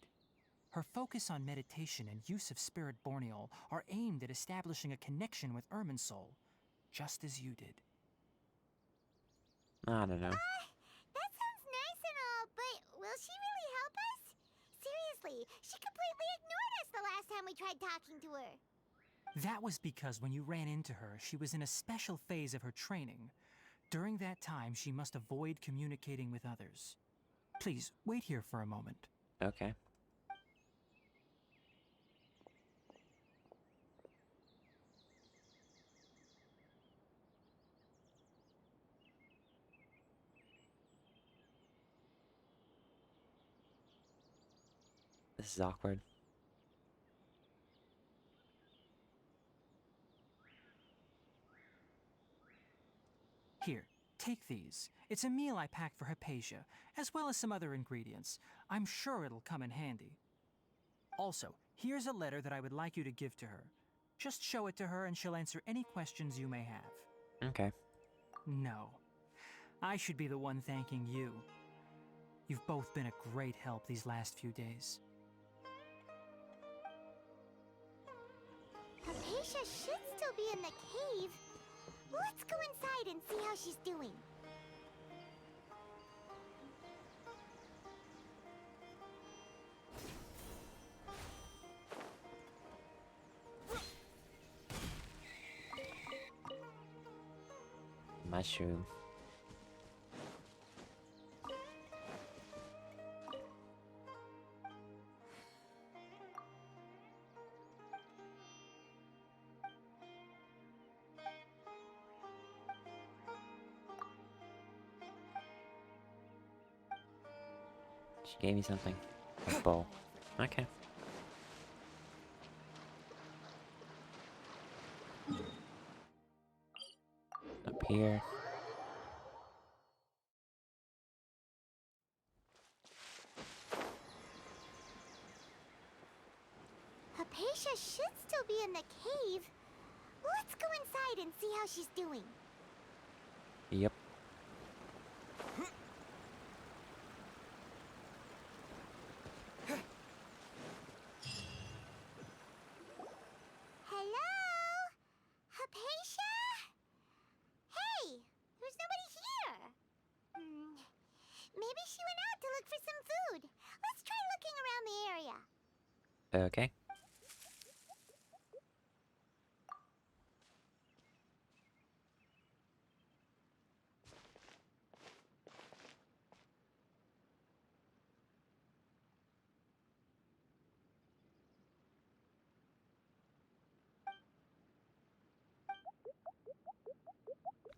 Her focus on meditation and use of Spirit Borneol are aimed at establishing a connection with Irminsul, just as you did. I don't know. That sounds nice and all, but will she really help us? Seriously, she completely ignored us the last time we tried talking to her. That was because when you ran into her, she was in a special phase of her training. During that time, she must avoid communicating with others. Please, wait here for a moment. Okay. This is awkward. Here, take these. It's a meal I packed for Hypatia, as well as some other ingredients. I'm sure it'll come in handy. Also, here's a letter that I would like you to give to her. Just show it to her and she'll answer any questions you may have. Okay. No. I should be the one thanking you. You've both been a great help these last few days. Hypatia should still be in the cave. Let's go inside and see how she's doing. Mushroom. She gave me something. A bowl. Okay. Up here. Hypatia should still be in the cave. Let's go inside and see how she's doing. Yep. Hello? Hypatia? Hey, there's nobody here. Maybe she went out to look for some food. Let's try looking around the area. Okay.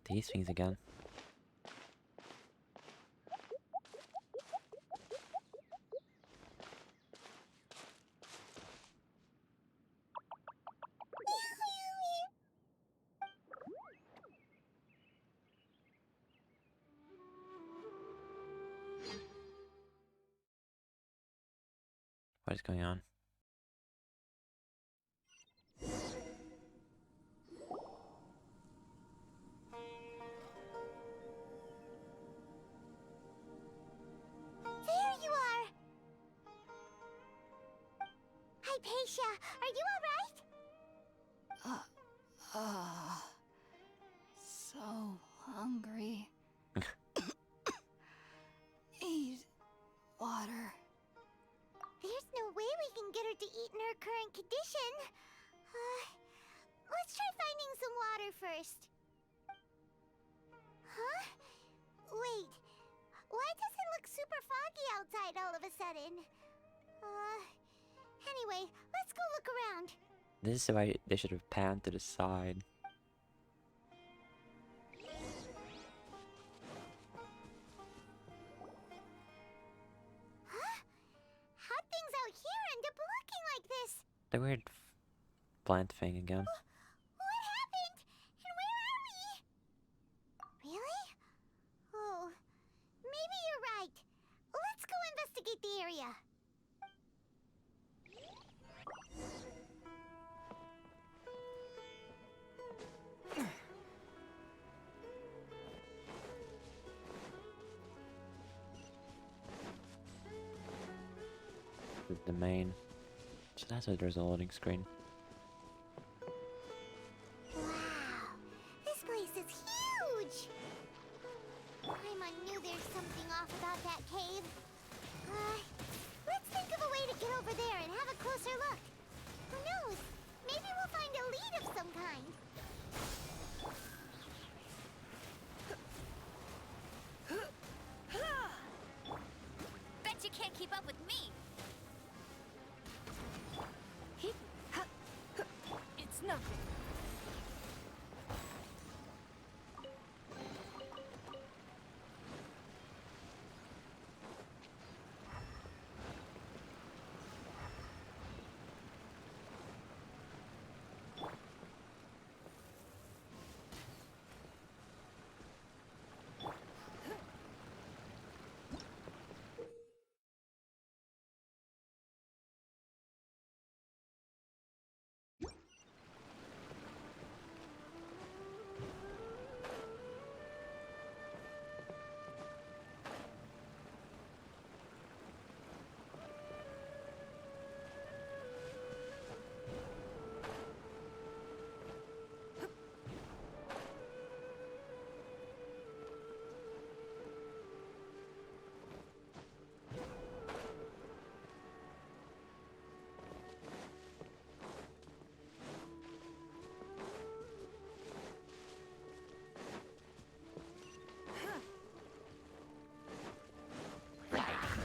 These things again. What is going on? There you are! Hypatia, are you alright? So hungry. Eat water. There's no way we can get her to eat in her current condition. Let's try finding some water first. Huh? Wait. Why does it look super foggy outside all of a sudden? Anyway, let's go look around. This is why they should have panned to the side. Huh? How'd things out here end up looking like this? The weird plant thing again. What happened? And where are we? Really? Oh, maybe you're right. Let's go investigate the area. The main. So that's why there's a loading screen. Wow, this place is huge! Paimon knew there's something off about that cave. Let's think of a way to get over there and have a closer look. Who knows? Maybe we'll find a lead of some kind. Bet you can't keep up with me. It's nothing.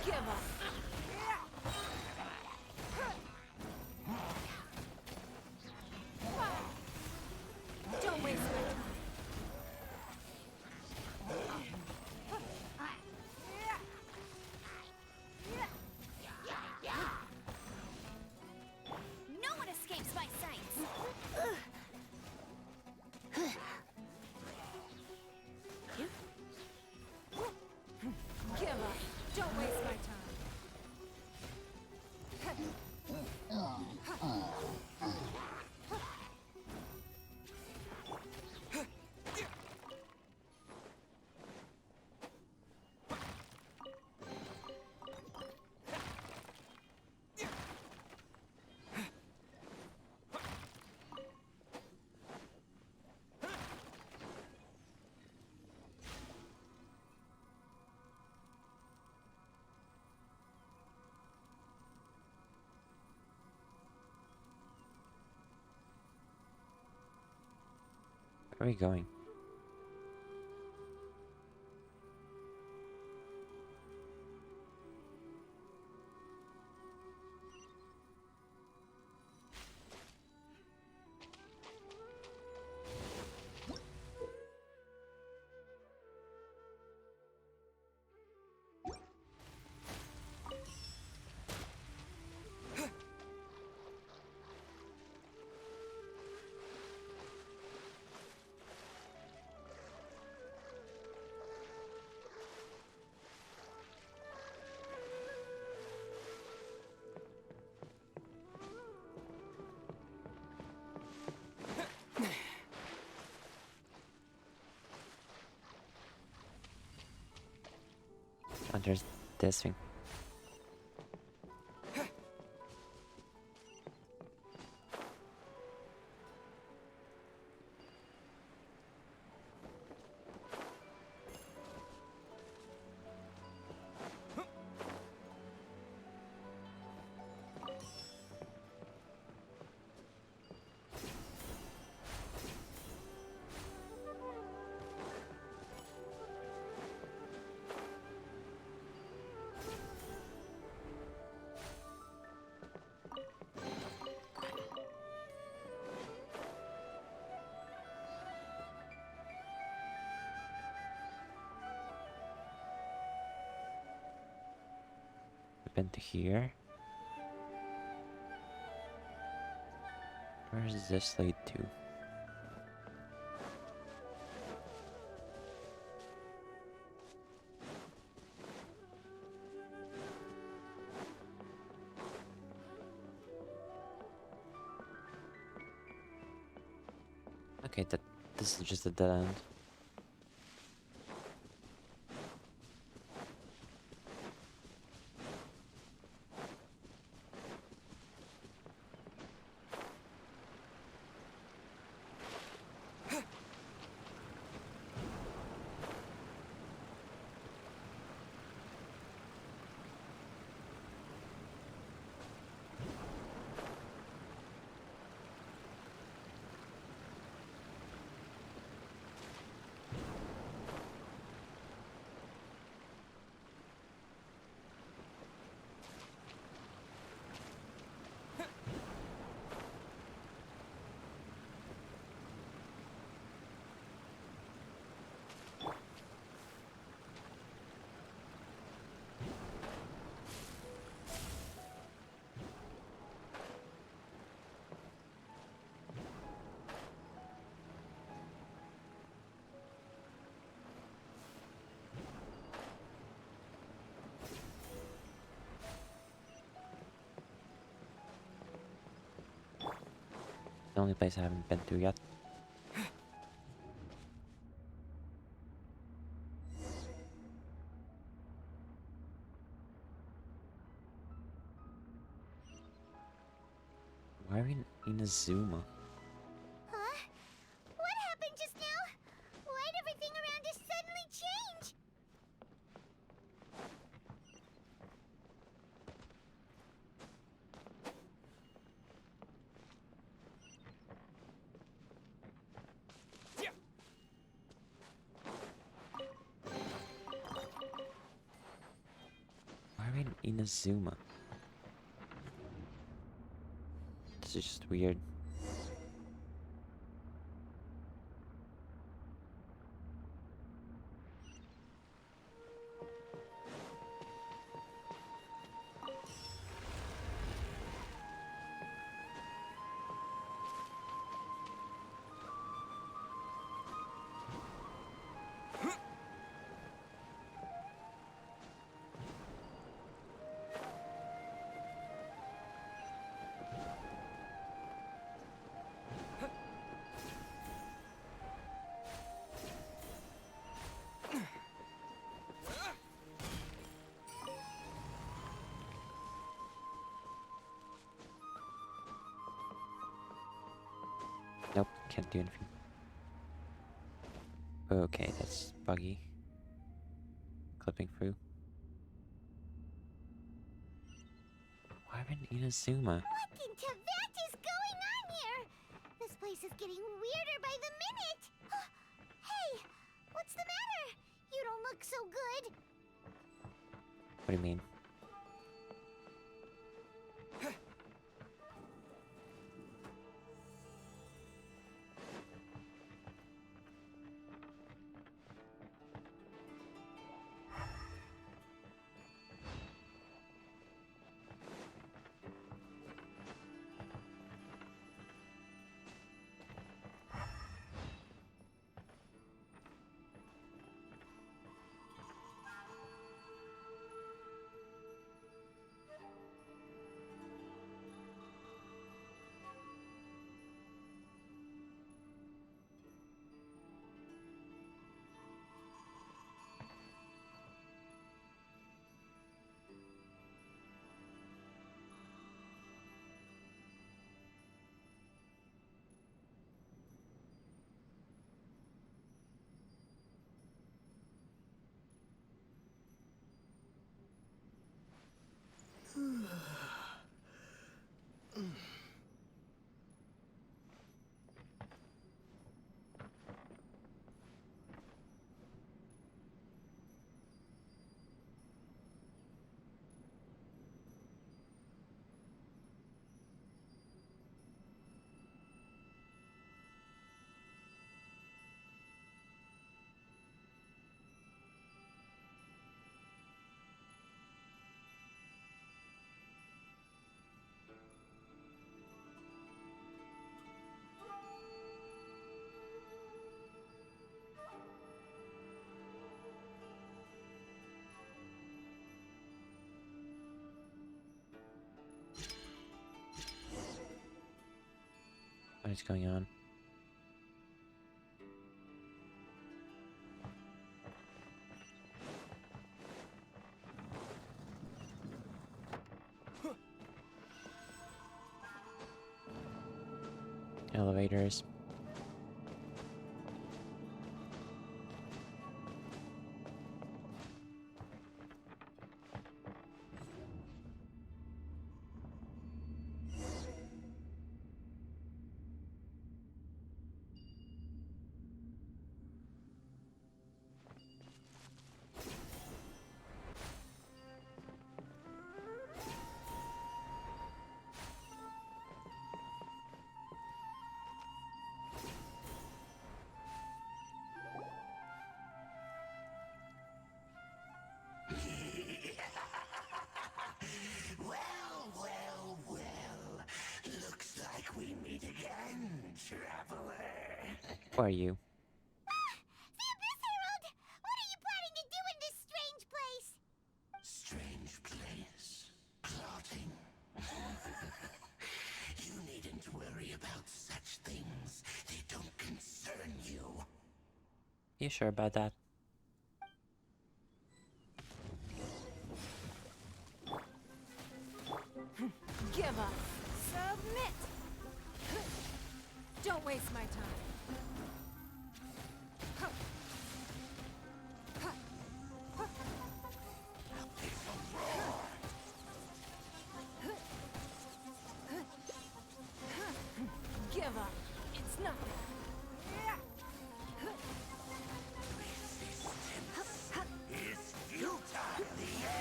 Give up. Don't waste my time. No one escapes my sights. Give up. Don't waste my time. Where are we going? Oh, there's this thing. Been to here. Where does this lead to? Okay, this is just a dead end. The only place I haven't been to yet. Why are we in Inazuma? Huh? What happened just now? Why'd everything around us suddenly change? Why are we in Inazuma? This is just weird. Nope, can't do anything. Okay, that's buggy. Clipping through. Why am I in Inazuma? What in Tibet is going on here? This place is getting weirder by the minute. Hey, what's the matter? You don't look so good. What do you mean? What's going on? Elevators. Looks like we meet again, traveler. Who are you? The Abyss Herald! What are you planning to do in this strange place? Strange place. Plotting. You needn't worry about such things. They don't concern you. You sure about that? Give up. Submit. Don't waste my time. Give up. It's nothing. It's futile.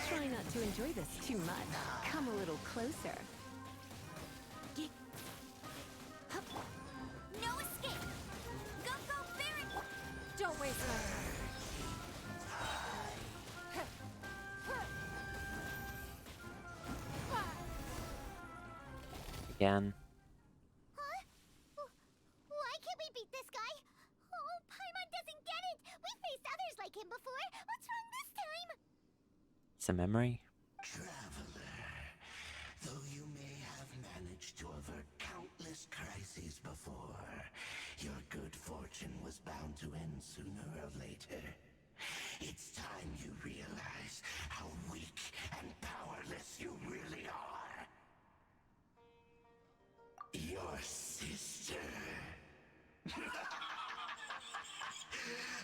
Try not to enjoy this too much. Come a little closer. No escape! Go, go, Baron! Don't waste my time. Again. Huh? Why can't we beat this guy? Oh, Paimon doesn't get it! We faced others like him before! What's wrong this time? It's a memory. Traveler, though you may have managed to avert countless crises before, your good fortune was bound to end sooner or later. It's time you realize how weak and powerless you really are. Your sister.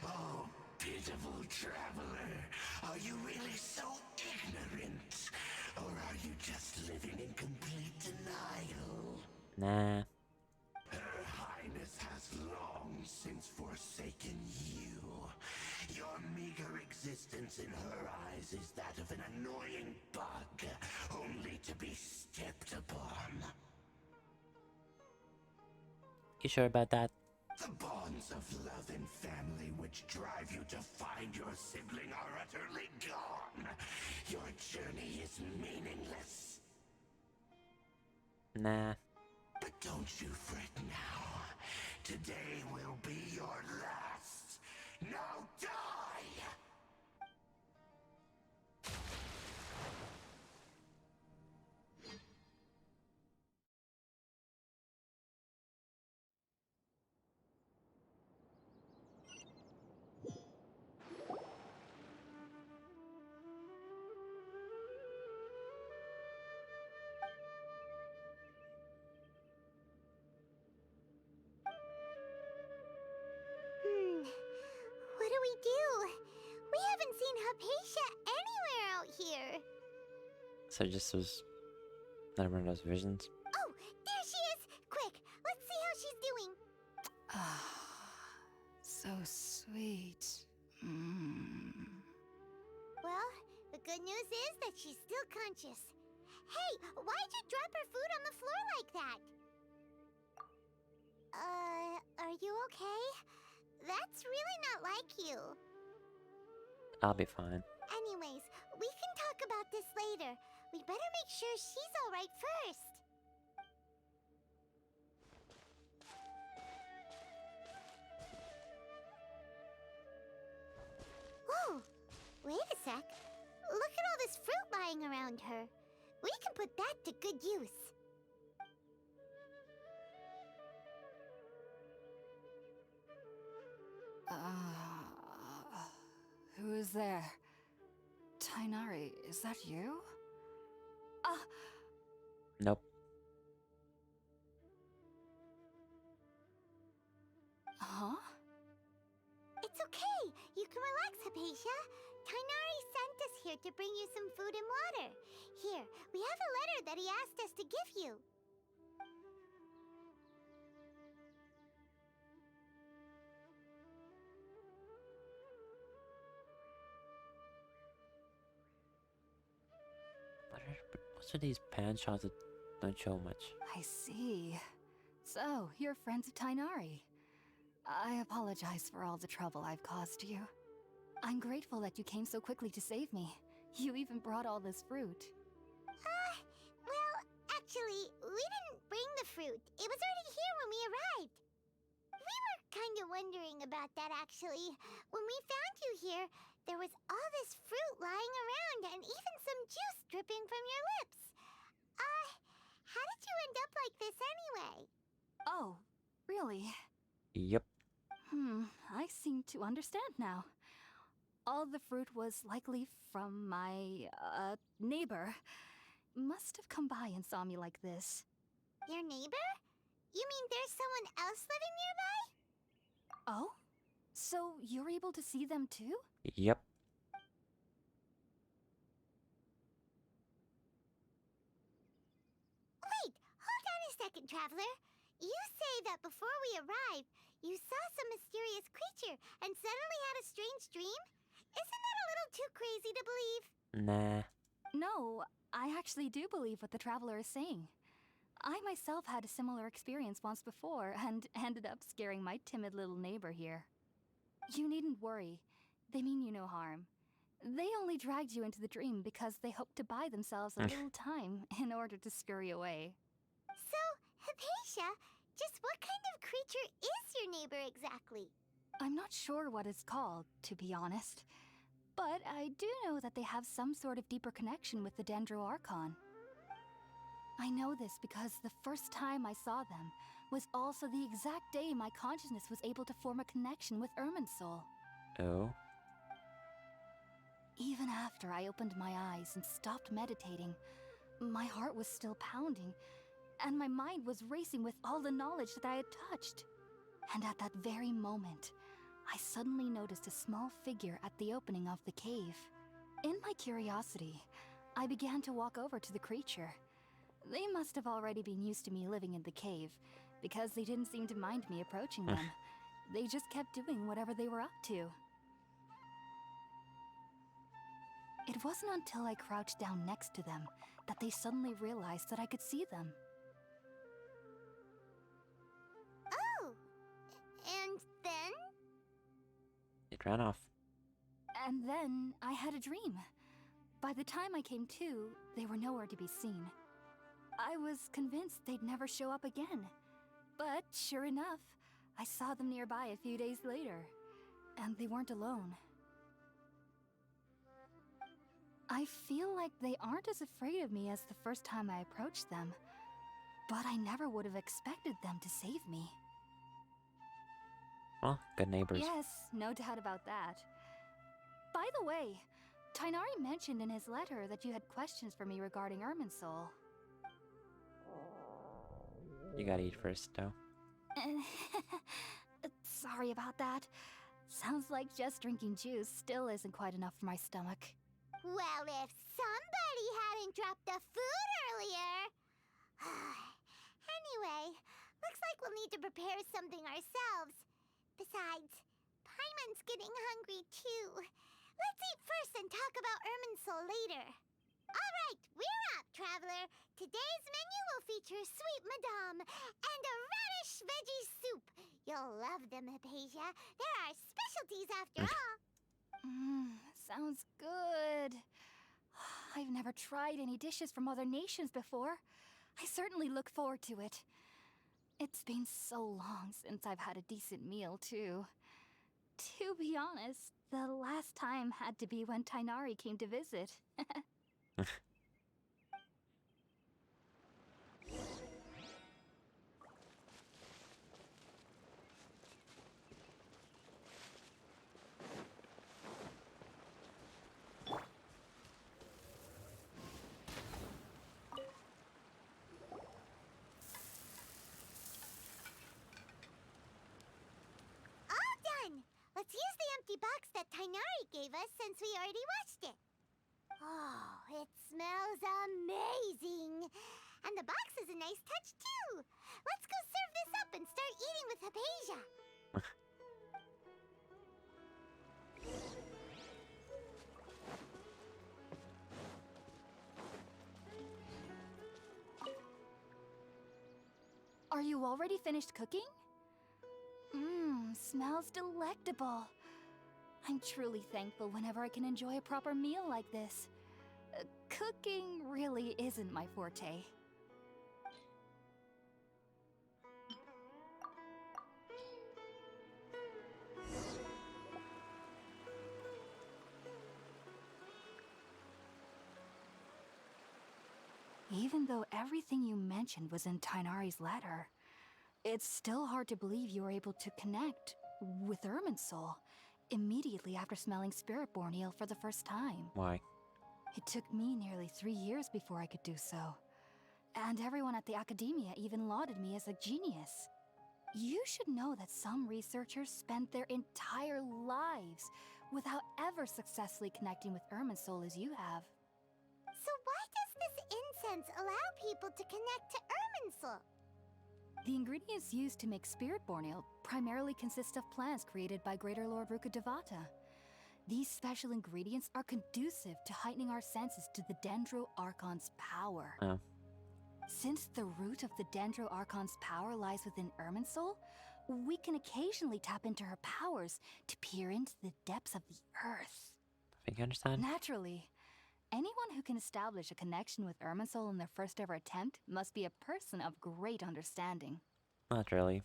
Oh, pitiful traveler. Are you really so ignorant? Or are you just living in complete denial? Nah. Her Highness has long since forsaken you. Your meager existence in her eyes is that of an annoying bug, only to be stepped upon. You sure about that? The bonds of love and family which drive you to find your sibling are utterly gone. Your journey is meaningless. Nah. But don't you fret now. Today will be your last. Now die! What do we do? We haven't seen Hypatia anywhere out here. So just was another one of those visions. Oh, there she is! Quick, let's see how she's doing. So sweet. Well, the good news is that she's still conscious. Hey, why'd you drop her food on the floor like that? Are you okay? That's really not like you. I'll be fine. Anyways, we can talk about this later. We better make sure she's alright first. Whoa! Wait a sec. Look at all this fruit lying around her. We can put that to good use. Who is there? Tainari, is that you? Nope. Huh? It's okay. You can relax, Hypatia. Tainari sent us here to bring you some food and water. Here, we have a letter that he asked us to give you. What's with these pan shots that don't show much? I see. So, you're friends of Tainari. I apologize for all the trouble I've caused you. I'm grateful that you came so quickly to save me. You even brought all this fruit. Well, actually, we didn't bring the fruit. It was already here when we arrived. We were kind of wondering about that, actually. When we found you here, there was all this fruit lying around and even some juice dripping from your lips. How did you end up like this anyway? Oh, really? Yep. I seem to understand now. All the fruit was likely from my, neighbor. Must have come by and saw me like this. Your neighbor? You mean there's someone else living nearby? Oh? So you're able to see them too? Yep. Wait, hold on a second, Traveler. You say that before we arrived, you saw some mysterious creature and suddenly had a strange dream? Isn't that a little too crazy to believe? Nah. No, I actually do believe what the traveler is saying. I myself had a similar experience once before and ended up scaring my timid little neighbor here. You needn't worry. They mean you no harm. They only dragged you into the dream because they hoped to buy themselves a little time in order to scurry away. So, Hypatia, just what kind of creature is your neighbor exactly? I'm not sure what it's called, to be honest. But I do know that they have some sort of deeper connection with the Dendro Archon. I know this because the first time I saw them was also the exact day my consciousness was able to form a connection with Irminsul. Oh. Even after I opened my eyes and stopped meditating, my heart was still pounding, and my mind was racing with all the knowledge that I had touched. And at that very moment, I suddenly noticed a small figure at the opening of the cave. In my curiosity, I began to walk over to the creature. They must have already been used to me living in the cave, because they didn't seem to mind me approaching them. They just kept doing whatever they were up to. It wasn't until I crouched down next to them that they suddenly realized that I could see them. Oh! And then? It ran off. And then I had a dream. By the time I came to, they were nowhere to be seen. I was convinced they'd never show up again. But sure enough, I saw them nearby a few days later. And they weren't alone. I feel like they aren't as afraid of me as the first time I approached them. But I never would have expected them to save me. Well, good neighbors. Yes, no doubt about that. By the way, Tainari mentioned in his letter that you had questions for me regarding Irminsul. You gotta eat first, though. Sorry about that. Sounds like just drinking juice still isn't quite enough for my stomach. Well, if somebody hadn't dropped the food earlier... Anyway, looks like we'll need to prepare something ourselves. Besides, Paimon's getting hungry too. Let's eat first and talk about Irminsul later. All right, we're up, Traveler. Today's menu will feature sweet madame and a radish veggie soup. You'll love them, Hypatia. They're our specialties after all. Sounds good. I've never tried any dishes from other nations before. I certainly look forward to it. It's been so long since I've had a decent meal, too. To be honest, the last time had to be when Tainari came to visit. empty box that Tainari gave us since we already watched it. Oh, it smells amazing! And the box is a nice touch, too! Let's go serve this up and start eating with Hypatia! Are you already finished cooking? Mmm, smells delectable. I'm truly thankful whenever I can enjoy a proper meal like this. Cooking really isn't my forte. Even though everything you mentioned was in Tainari's letter, it's still hard to believe you were able to connect with Irminsul immediately after smelling Spiritborn eel for the first time. Why? It took me nearly 3 years before I could do so. And everyone at the Academia even lauded me as a genius. You should know that some researchers spent their entire lives without ever successfully connecting with Irminsul as you have. So why does this incense allow people to connect to Irminsul? The ingredients used to make Spiritborn ale primarily consist of plants created by Greater Lord Rukkhadevata. These special ingredients are conducive to heightening our senses to the Dendro Archon's power. Oh. Since the root of the Dendro Archon's power lies within Irminsul, we can occasionally tap into her powers to peer into the depths of the earth. I think I understand. Naturally, anyone who can establish a connection with Irminsul in their first ever attempt must be a person of great understanding. Not really.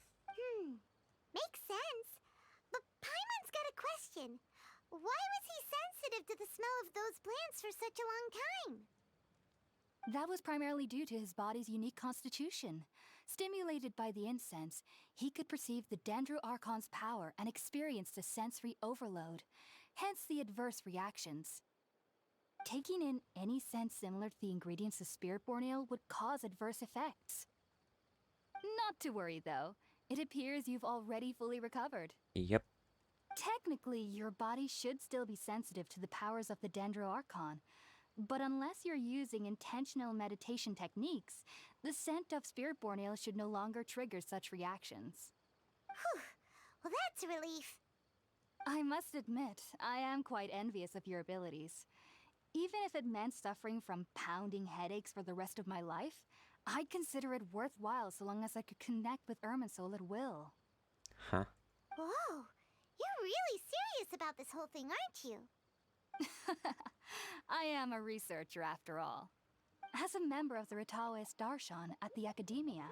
Makes sense. But Paimon's got a question. Why was he sensitive to the smell of those plants for such a long time? That was primarily due to his body's unique constitution. Stimulated by the incense, he could perceive the Dendro Archon's power and experienced a sensory overload, hence the adverse reactions. Taking in any scent similar to the ingredients of Spiritborn ale would cause adverse effects. Not to worry, though. It appears you've already fully recovered. Yep. Technically, your body should still be sensitive to the powers of the Dendro Archon, but unless you're using intentional meditation techniques, the scent of Spiritborn ale should no longer trigger such reactions. Whew. Well, that's a relief. I must admit, I am quite envious of your abilities. Even if it meant suffering from pounding headaches for the rest of my life, I'd consider it worthwhile so long as I could connect with Irminsul at will. Huh? Whoa, you're really serious about this whole thing, aren't you? I am a researcher after all. As a member of the Ritaoist Darshan at the Academia,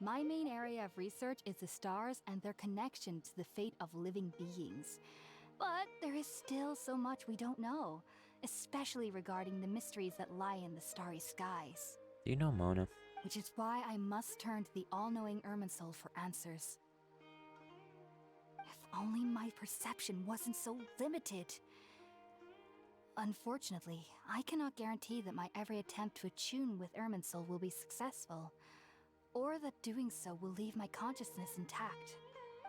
my main area of research is the stars and their connection to the fate of living beings. But there is still so much we don't know, especially regarding the mysteries that lie in the starry skies. Do you know Mona? Which is why I must turn to the all-knowing Irminsul for answers. If only my perception wasn't so limited. Unfortunately, I cannot guarantee that my every attempt to attune with Irminsul will be successful, or that doing so will leave my consciousness intact.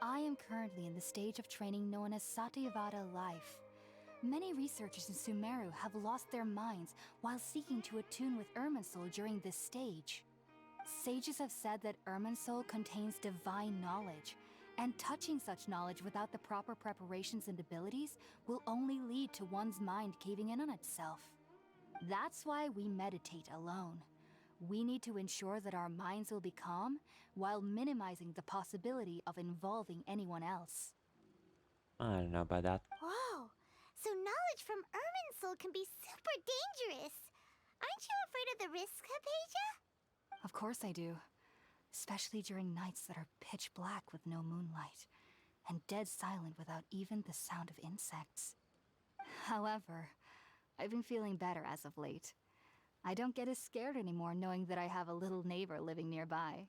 I am currently in the stage of training known as Satyavada life. Many researchers in Sumeru have lost their minds while seeking to attune with Irminsul during this stage. Sages have said that Irminsul contains divine knowledge, and touching such knowledge without the proper preparations and abilities will only lead to one's mind caving in on itself. That's why we meditate alone. We need to ensure that our minds will be calm while minimizing the possibility of involving anyone else. I don't know about that. Whoa, so knowledge from Irminsul can be super dangerous. Aren't you afraid of the risks, Hypatia? Of course I do. Especially during nights that are pitch black with no moonlight, and dead silent without even the sound of insects. However, I've been feeling better as of late. I don't get as scared anymore knowing that I have a little neighbor living nearby.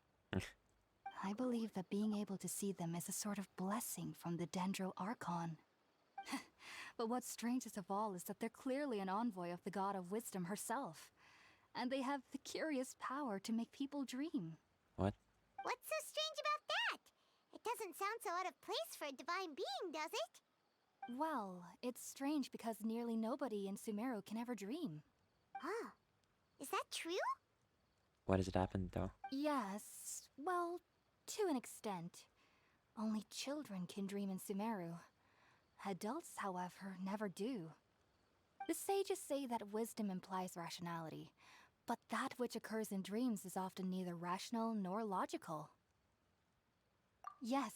I believe that being able to see them is a sort of blessing from the Dendro Archon. But what's strangest of all is that they're clearly an envoy of the God of Wisdom herself, and they have the curious power to make people dream. What? What's so strange about that? It doesn't sound so out of place for a divine being, does it? Well, it's strange because nearly nobody in Sumeru can ever dream. Huh. Is that true? What has it happened though? Yes, well, to an extent. Only children can dream in Sumeru. Adults, however, never do. The sages say that wisdom implies rationality, but that which occurs in dreams is often neither rational nor logical. Yes,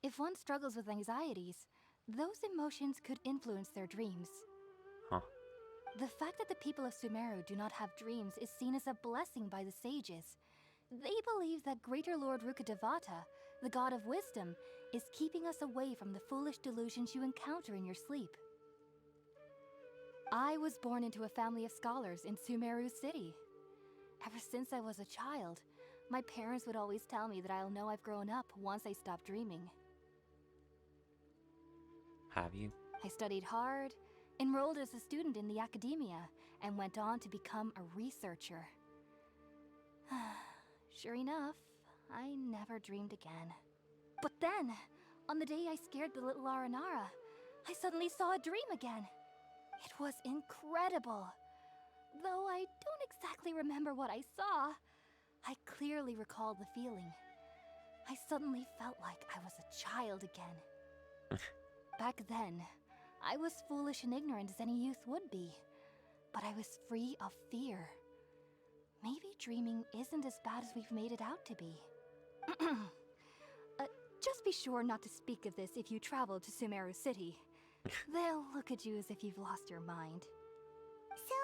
if one struggles with anxieties, those emotions could influence their dreams. Huh. The fact that the people of Sumeru do not have dreams is seen as a blessing by the sages. They believe that Greater Lord Rukkhadevata, the god of wisdom, is keeping us away from the foolish delusions you encounter in your sleep. I was born into a family of scholars in Sumero City. Ever since I was a child, my parents would always tell me that I'll know I've grown up once I stop dreaming. Have you? I studied hard, enrolled as a student in the academia, and went on to become a researcher. Sure enough, I never dreamed again. But then, on the day I scared the little Aranara, I suddenly saw a dream again. It was incredible. Though I don't exactly remember what I saw, I clearly recall the feeling. I suddenly felt like I was a child again. Back then, I was foolish and ignorant as any youth would be, but I was free of fear. Maybe dreaming isn't as bad as we've made it out to be. Just be sure not to speak of this if you travel to Sumero City. They'll look at you as if you've lost your mind. So,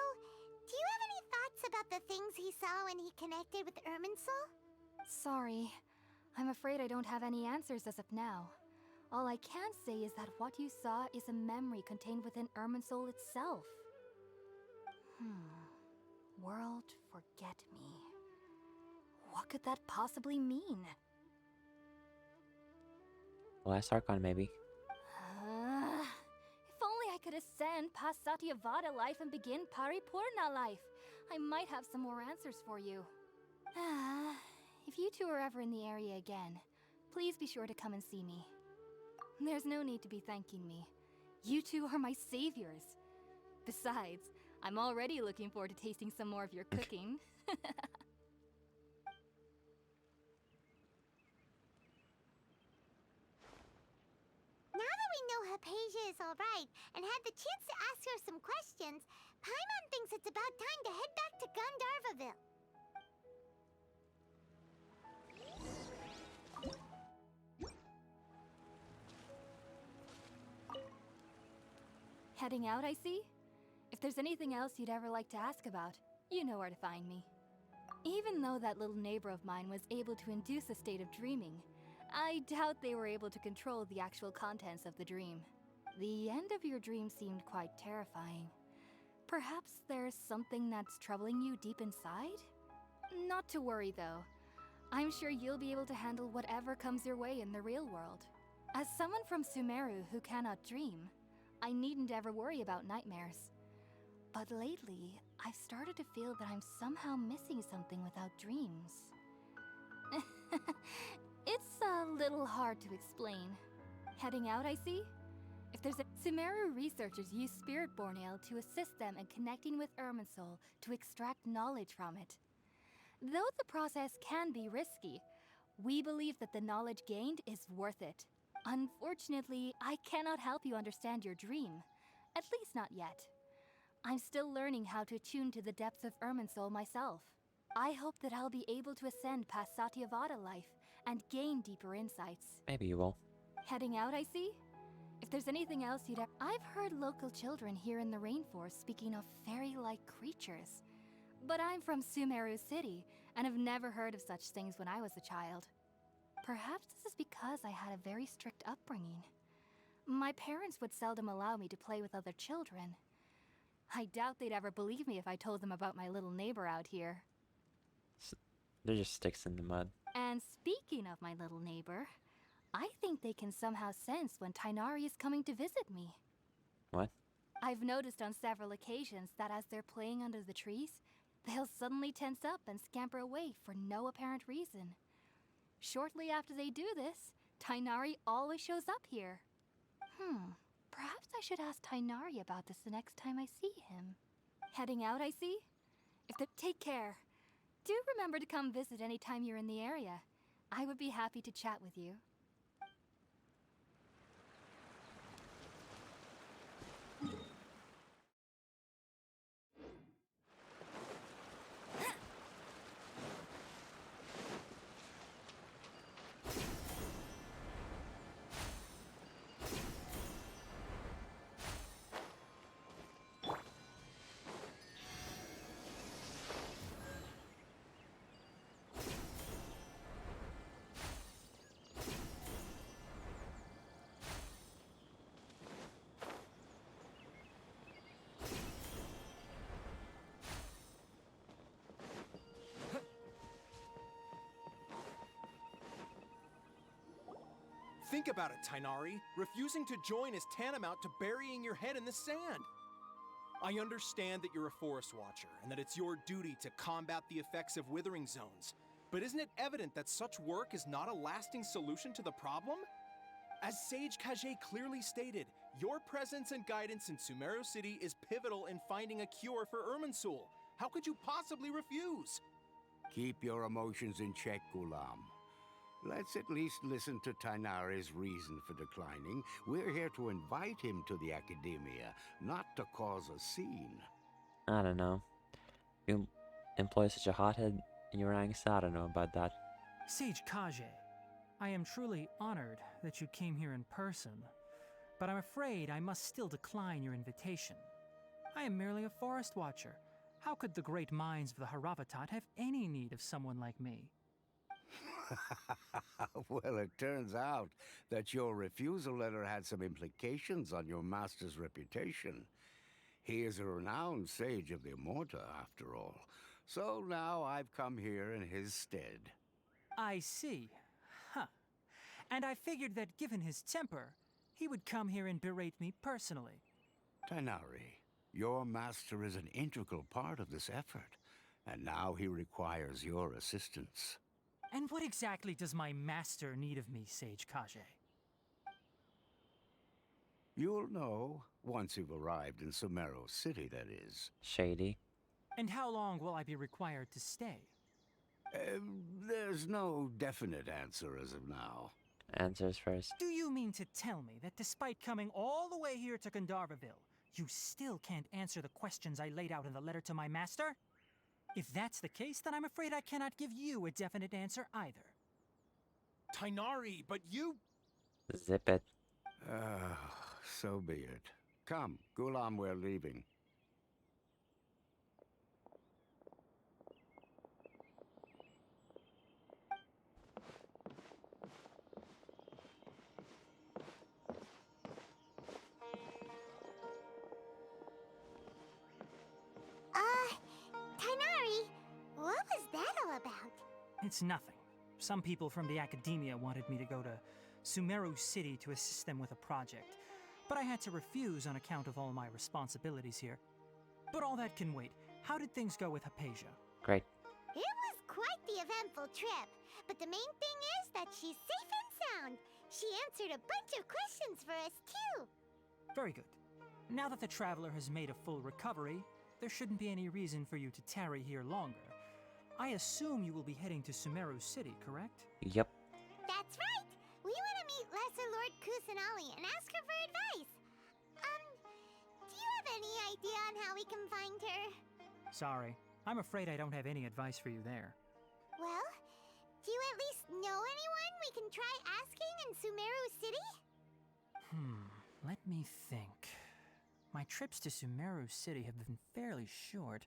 do you have any thoughts about the things he saw when he connected with Irminsul? Sorry, I'm afraid I don't have any answers as of now. All I can say is that what you saw is a memory contained within Irminsul itself. World forget me. What could that possibly mean? Last Archon, maybe. If only I could ascend past Satyavada life and begin Paripurna life. I might have some more answers for you. If you two are ever in the area again, please be sure to come and see me. There's no need to be thanking me. You two are my saviors. Besides, I'm already looking forward to tasting some more of your cooking. Now that we know Hypatia is alright and had the chance to ask her some questions, Paimon thinks it's about time to head back to Gandharvaville. Heading out, I see? If there's anything else you'd ever like to ask about, you know where to find me. Even though that little neighbor of mine was able to induce a state of dreaming, I doubt they were able to control the actual contents of the dream. The end of your dream seemed quite terrifying. Perhaps there's something that's troubling you deep inside? Not to worry, though. I'm sure you'll be able to handle whatever comes your way in the real world. As someone from Sumeru who cannot dream, I needn't ever worry about nightmares. But lately, I've started to feel that I'm somehow missing something without dreams. It's a little hard to explain. Heading out, I see? If there's a Sumeru researchers use Spiritborn Ale to assist them in connecting with Irminsul to extract knowledge from it. Though the process can be risky, we believe that the knowledge gained is worth it. Unfortunately, I cannot help you understand your dream. At least not yet. I'm still learning how to attune to the depths of Irminsul myself. I hope that I'll be able to ascend past Satyavada life and gain deeper insights. Maybe you will. Heading out, I see? If there's anything else you'd I've heard local children here in the rainforest speaking of fairy-like creatures. But I'm from Sumero City, and have never heard of such things when I was a child. Perhaps this is because I had a very strict upbringing. My parents would seldom allow me to play with other children. I doubt they'd ever believe me if I told them about my little neighbor out here. They're just sticks in the mud. And speaking of my little neighbor, I think they can somehow sense when Tighnari is coming to visit me. What? I've noticed on several occasions that as they're playing under the trees, they'll suddenly tense up and scamper away for no apparent reason. Shortly after they do this, Tighnari always shows up here. Perhaps I should ask Tainari about this the next time I see him. Heading out, I see? Take care. Do remember to come visit anytime you're in the area. I would be happy to chat with you. Think about it, Tainari. Refusing to join is tantamount to burying your head in the sand. I understand that you're a forest watcher and that it's your duty to combat the effects of withering zones. But isn't it evident that such work is not a lasting solution to the problem? As Sage Kage clearly stated, your presence and guidance in Sumero City is pivotal in finding a cure for Irminsul. How could you possibly refuse? Keep your emotions in check, Gulam. Let's at least listen to Tainari's reason for declining. We're here to invite him to the Academia, not to cause a scene. I don't know. You employ such a hothead in your ranks? I don't know about that. Sage Kage, I am truly honored that you came here in person, but I'm afraid I must still decline your invitation. I am merely a forest watcher. How could the great minds of the Haravatat have any need of someone like me? Well, it turns out that your refusal letter had some implications on your master's reputation. He is a renowned sage of the Immorta, after all. So now I've come here in his stead. I see. Huh. And I figured that given his temper, he would come here and berate me personally. Tainari, your master is an integral part of this effort, and now he requires your assistance. And what exactly does my master need of me, Sage Kage? You'll know once you've arrived in Sumero City, that is. Shady. And how long will I be required to stay? There's no definite answer as of now. Answers first. Do you mean to tell me that despite coming all the way here to Gandharvaville, you still can't answer the questions I laid out in the letter to my master? If that's the case, then I'm afraid I cannot give you a definite answer either. Tainari, but you... Zip it. So be it. Come, Gulam, we're leaving. Tainari, what was that all about? It's nothing. Some people from the Academia wanted me to go to Sumero City to assist them with a project, but I had to refuse on account of all my responsibilities here. But all that can wait. How did things go with Hypatia? Great. It was quite the eventful trip, but the main thing is that she's safe and sound. She answered a bunch of questions for us, too. Very good. Now that the traveler has made a full recovery, there shouldn't be any reason for you to tarry here longer. I assume you will be heading to Sumero City, correct? Yep. That's right. We want to meet Lesser Lord Kusanali and ask her for advice. Do you have any idea on how we can find her? Sorry. I'm afraid I don't have any advice for you there. Well, do you at least know anyone we can try asking in Sumero City? Let me think. My trips to Sumero City have been fairly short,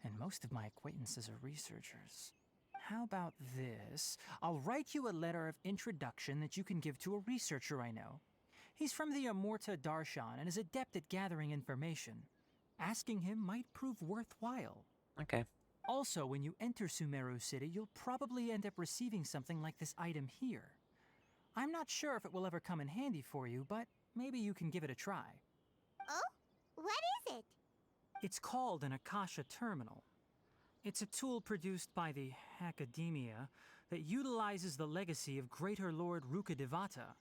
and most of my acquaintances are researchers. How about this? I'll write you a letter of introduction that you can give to a researcher I know. He's from the Immorta Darshan and is adept at gathering information. Asking him might prove worthwhile. Okay. Also, when you enter Sumero City, you'll probably end up receiving something like this item here. I'm not sure if it will ever come in handy for you, but maybe you can give it a try. Oh? What is it? It's called an Akasha Terminal. It's a tool produced by the Academia that utilizes the legacy of Greater Lord Rukadevata.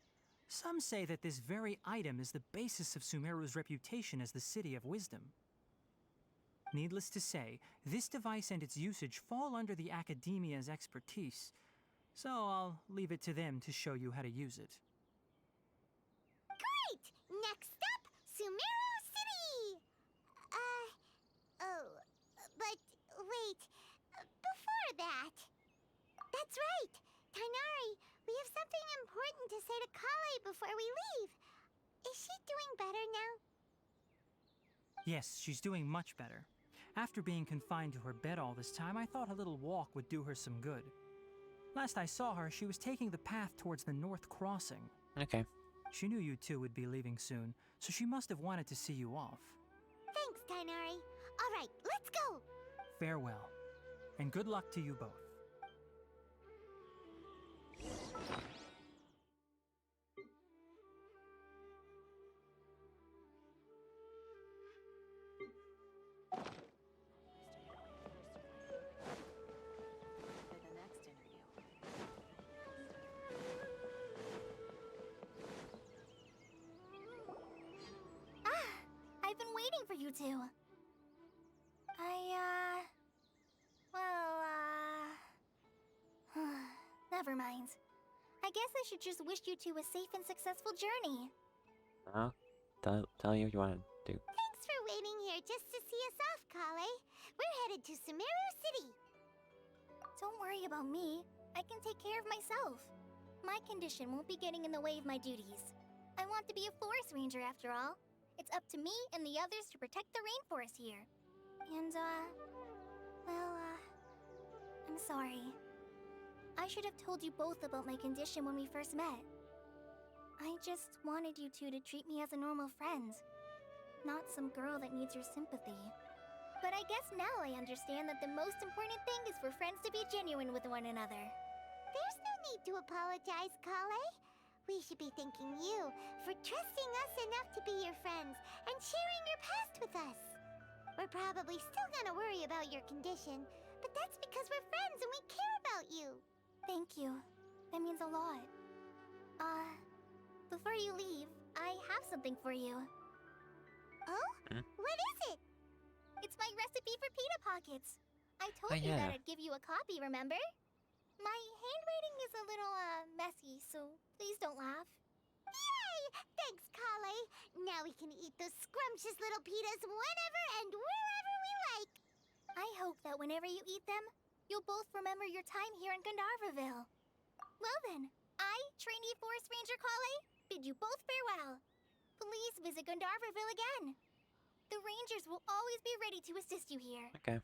Some say that this very item is the basis of Sumeru's reputation as the City of Wisdom. Needless to say, this device and its usage fall under the Academia's expertise, so I'll leave it to them to show you how to use it. Great! Next up, Sumero City! But wait, before that... That's right! Tainari, we have something important to say to Kale before we leave. Is she doing better now? Yes, she's doing much better. After being confined to her bed all this time, I thought a little walk would do her some good. Last I saw her, she was taking the path towards the North Crossing. Okay. She knew you two would be leaving soon, so she must have wanted to see you off. Thanks, Tainari. All right, let's go! Farewell, and good luck to you both. I've been waiting for you two. Never mind. I guess I should just wish you two a safe and successful journey. I'll tell you what you want to do. Thanks for waiting here just to see us off, Kale. We're headed to Sumero City. Don't worry about me. I can take care of myself. My condition won't be getting in the way of my duties. I want to be a forest ranger after all. It's up to me and the others to protect the rainforest here. And, I'm sorry. I should have told you both about my condition when we first met. I just wanted you two to treat me as a normal friend, not some girl that needs your sympathy. But I guess now I understand that the most important thing is for friends to be genuine with one another. There's no need to apologize, Kale. We should be thanking you for trusting us enough to be your friends and sharing your past with us. We're probably still gonna worry about your condition, but that's because we're friends and we care about you. Thank you. That means a lot. Before you leave, I have something for you. Oh? What is it? It's my recipe for pita pockets. I told you that I'd give you a copy, remember? My handwriting is a little, messy, so please don't laugh. Yay! Thanks, Kale. Now we can eat those scrumptious little pitas whenever and wherever we like. I hope that whenever you eat them, you'll both remember your time here in Gandharvaville. Well then, I, trainee Forest Ranger Kale, bid you both farewell. Please visit Gandharvaville again. The Rangers will always be ready to assist you here. Okay.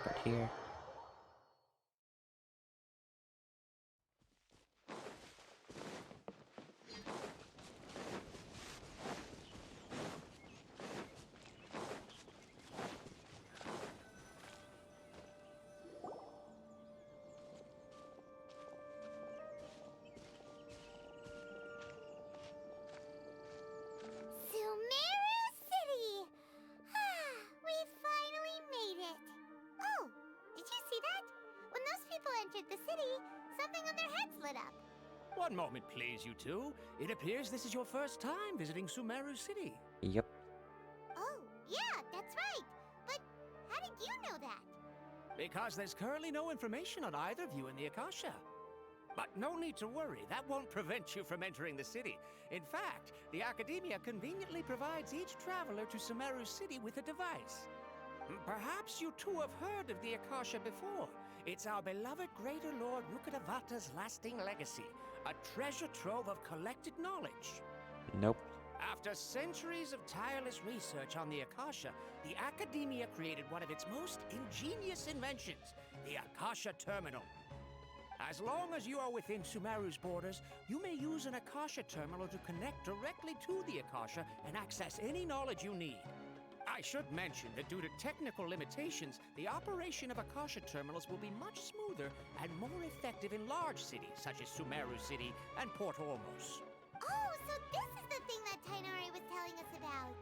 Teleport here. Sumero City! We finally made it. Oh, did you see that? When those people entered the city, something on their heads lit up. One moment, please, you two. It appears this is your first time visiting Sumero City. Yep. Oh, yeah, that's right. But how did you know that? Because there's currently no information on either of you in the Akasha. But no need to worry, that won't prevent you from entering the city. In fact, the Academia conveniently provides each traveler to Sumero City with a device. Perhaps you two have heard of the Akasha before. It's our beloved Greater Lord Rukkhadevata's lasting legacy, a treasure trove of collected knowledge. Nope. After centuries of tireless research on the Akasha, the Academia created one of its most ingenious inventions, the Akasha Terminal. As long as you are within Sumeru's borders, you may use an Akasha Terminal to connect directly to the Akasha and access any knowledge you need. I should mention that due to technical limitations, the operation of Akasha Terminals will be much smoother and more effective in large cities such as Sumero City and Port Ormos. Oh, so this is the thing that Tainari was telling us about.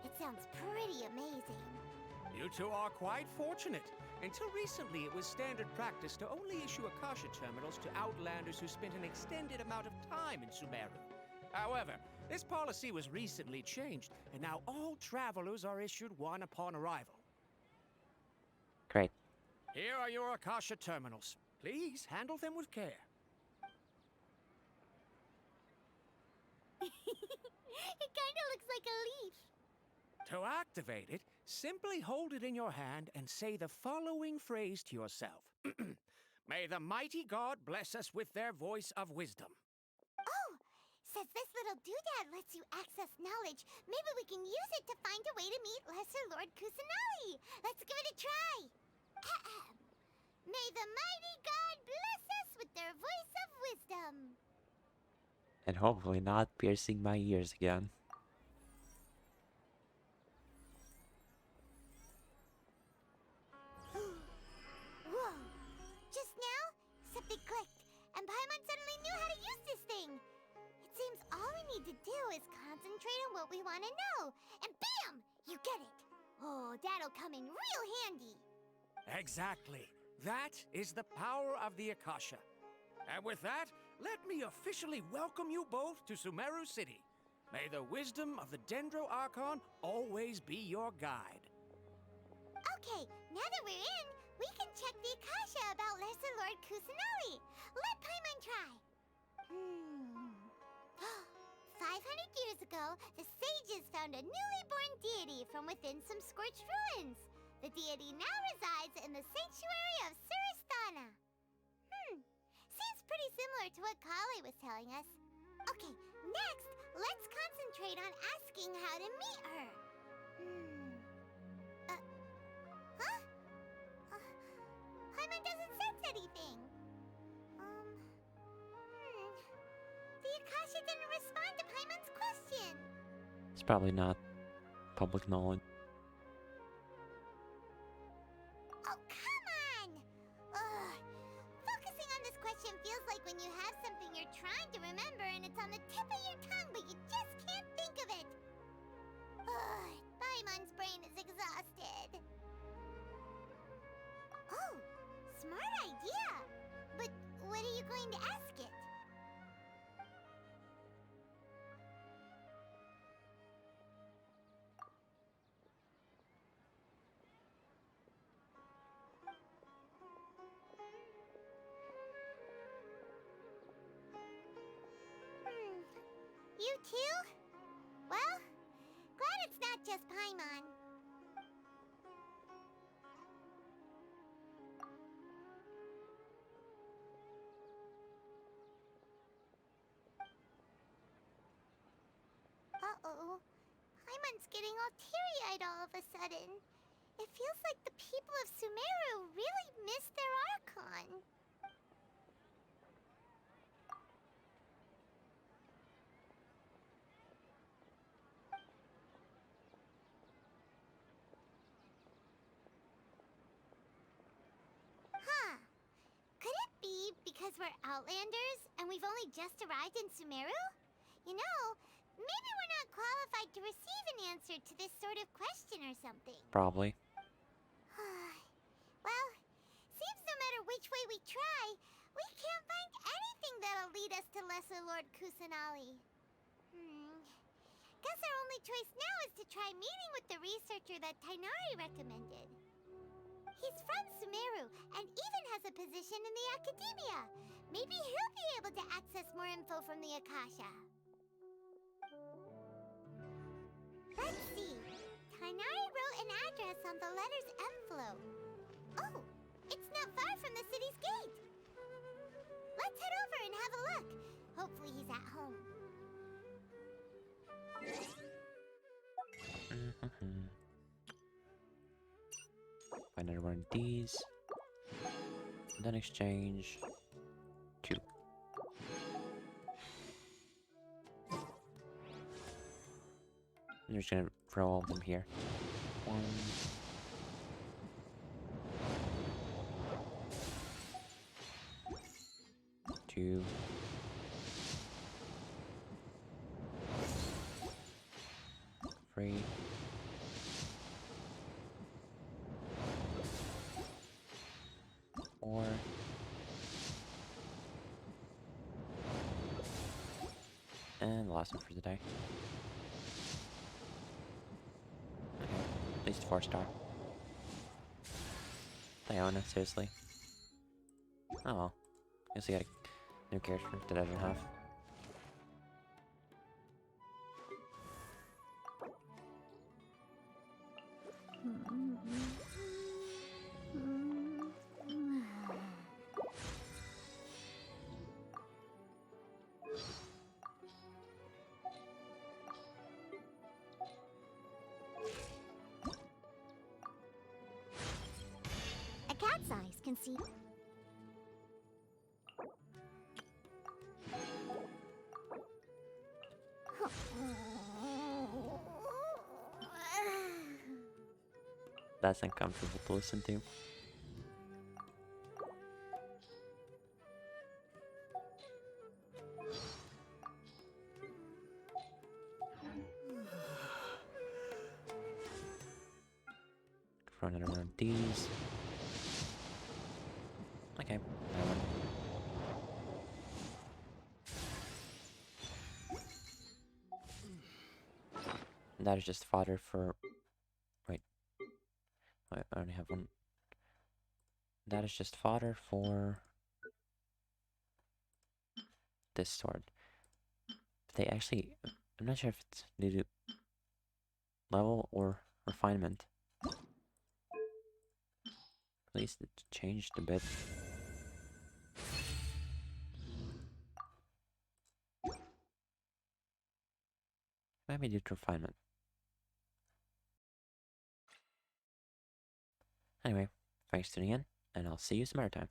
It sounds pretty amazing. You two are quite fortunate. Until recently, it was standard practice to only issue Akasha Terminals to outlanders who spent an extended amount of time in Sumeru. However, this policy was recently changed, and now all travelers are issued one upon arrival. Great. Here are your Akasha Terminals. Please handle them with care. It kinda looks like a leaf. To activate it, simply hold it in your hand and say the following phrase to yourself. May the mighty God bless us with their voice of wisdom. Oh, says this little doodad lets you access knowledge. Maybe we can use it to find a way to meet Lesser Lord Kusanali. Let's give it a try. Ahem. May the mighty God bless us with their voice of wisdom. And hopefully not piercing my ears again. Whoa! Just now, something clicked, and Paimon suddenly knew how to use this thing. It seems all we need to do is concentrate on what we want to know, and bam! You get it. Oh, that'll come in real handy. Exactly. That is the power of the Akasha. And with that, let me officially welcome you both to Sumeru City. May the wisdom of the Dendro Archon always be your guide. Okay, now that we're in, we can check the Akasha about Lesser Lord Kusanali. Let Paimon try. 500 years ago, the sages found a newly born deity from within some scorched ruins. The deity now resides in the sanctuary of Suristana. Seems pretty similar to what Kale was telling us. Okay, next, let's concentrate on asking how to meet her. Paimon doesn't sense anything. The Akasha didn't respond to Paimon's question. It's probably not public knowledge. Oh, come on! Ugh. Focusing on this question feels like when you have something you're trying to remember and it's on the tip of your tongue, but you just can't think of it. Ugh, Paimon's brain is exhausted. Oh, smart idea! But what are you going to ask it? You too? Well, glad it's not just Paimon. Uh-oh. Paimon's getting all teary-eyed all of a sudden. It feels like the people of Sumeru really miss their Archon. Huh. Could it be because we're Outlanders and we've only just arrived in Sumeru? You know, maybe we're not qualified to receive an answer to this sort of question or something. Probably. Well, seems no matter which way we try, we can't find anything that'll lead us to Lesser Lord Kusanali. Guess our only choice now is to try meeting with the researcher that Tainari recommended. He's from Sumeru and even has a position in the Academia. Maybe he'll be able to access more info from the Akasha. Let's see. Tainari wrote an address on the letter's envelope. Oh, it's not far from the city's gate. Let's head over and have a look. Hopefully he's at home. Find another one of these. And then exchange 2. I'm just gonna throw all of them here. 1. 2. 3. 4. And the last one for the day. Okay, at least 4-star. Diona, seriously. Oh well. Guess we got a new character that I didn't have. A cat's eyes can see. That's uncomfortable to listen to. Run it around these. Okay, that one. That is just fodder for... Wait. I only have one. That is just fodder for... this sword. But they actually... I'm not sure if it's due to level or refinement. At least it's changed a bit. Maybe due to refinement. Anyway, thanks for tuning in, and I'll see you some other time.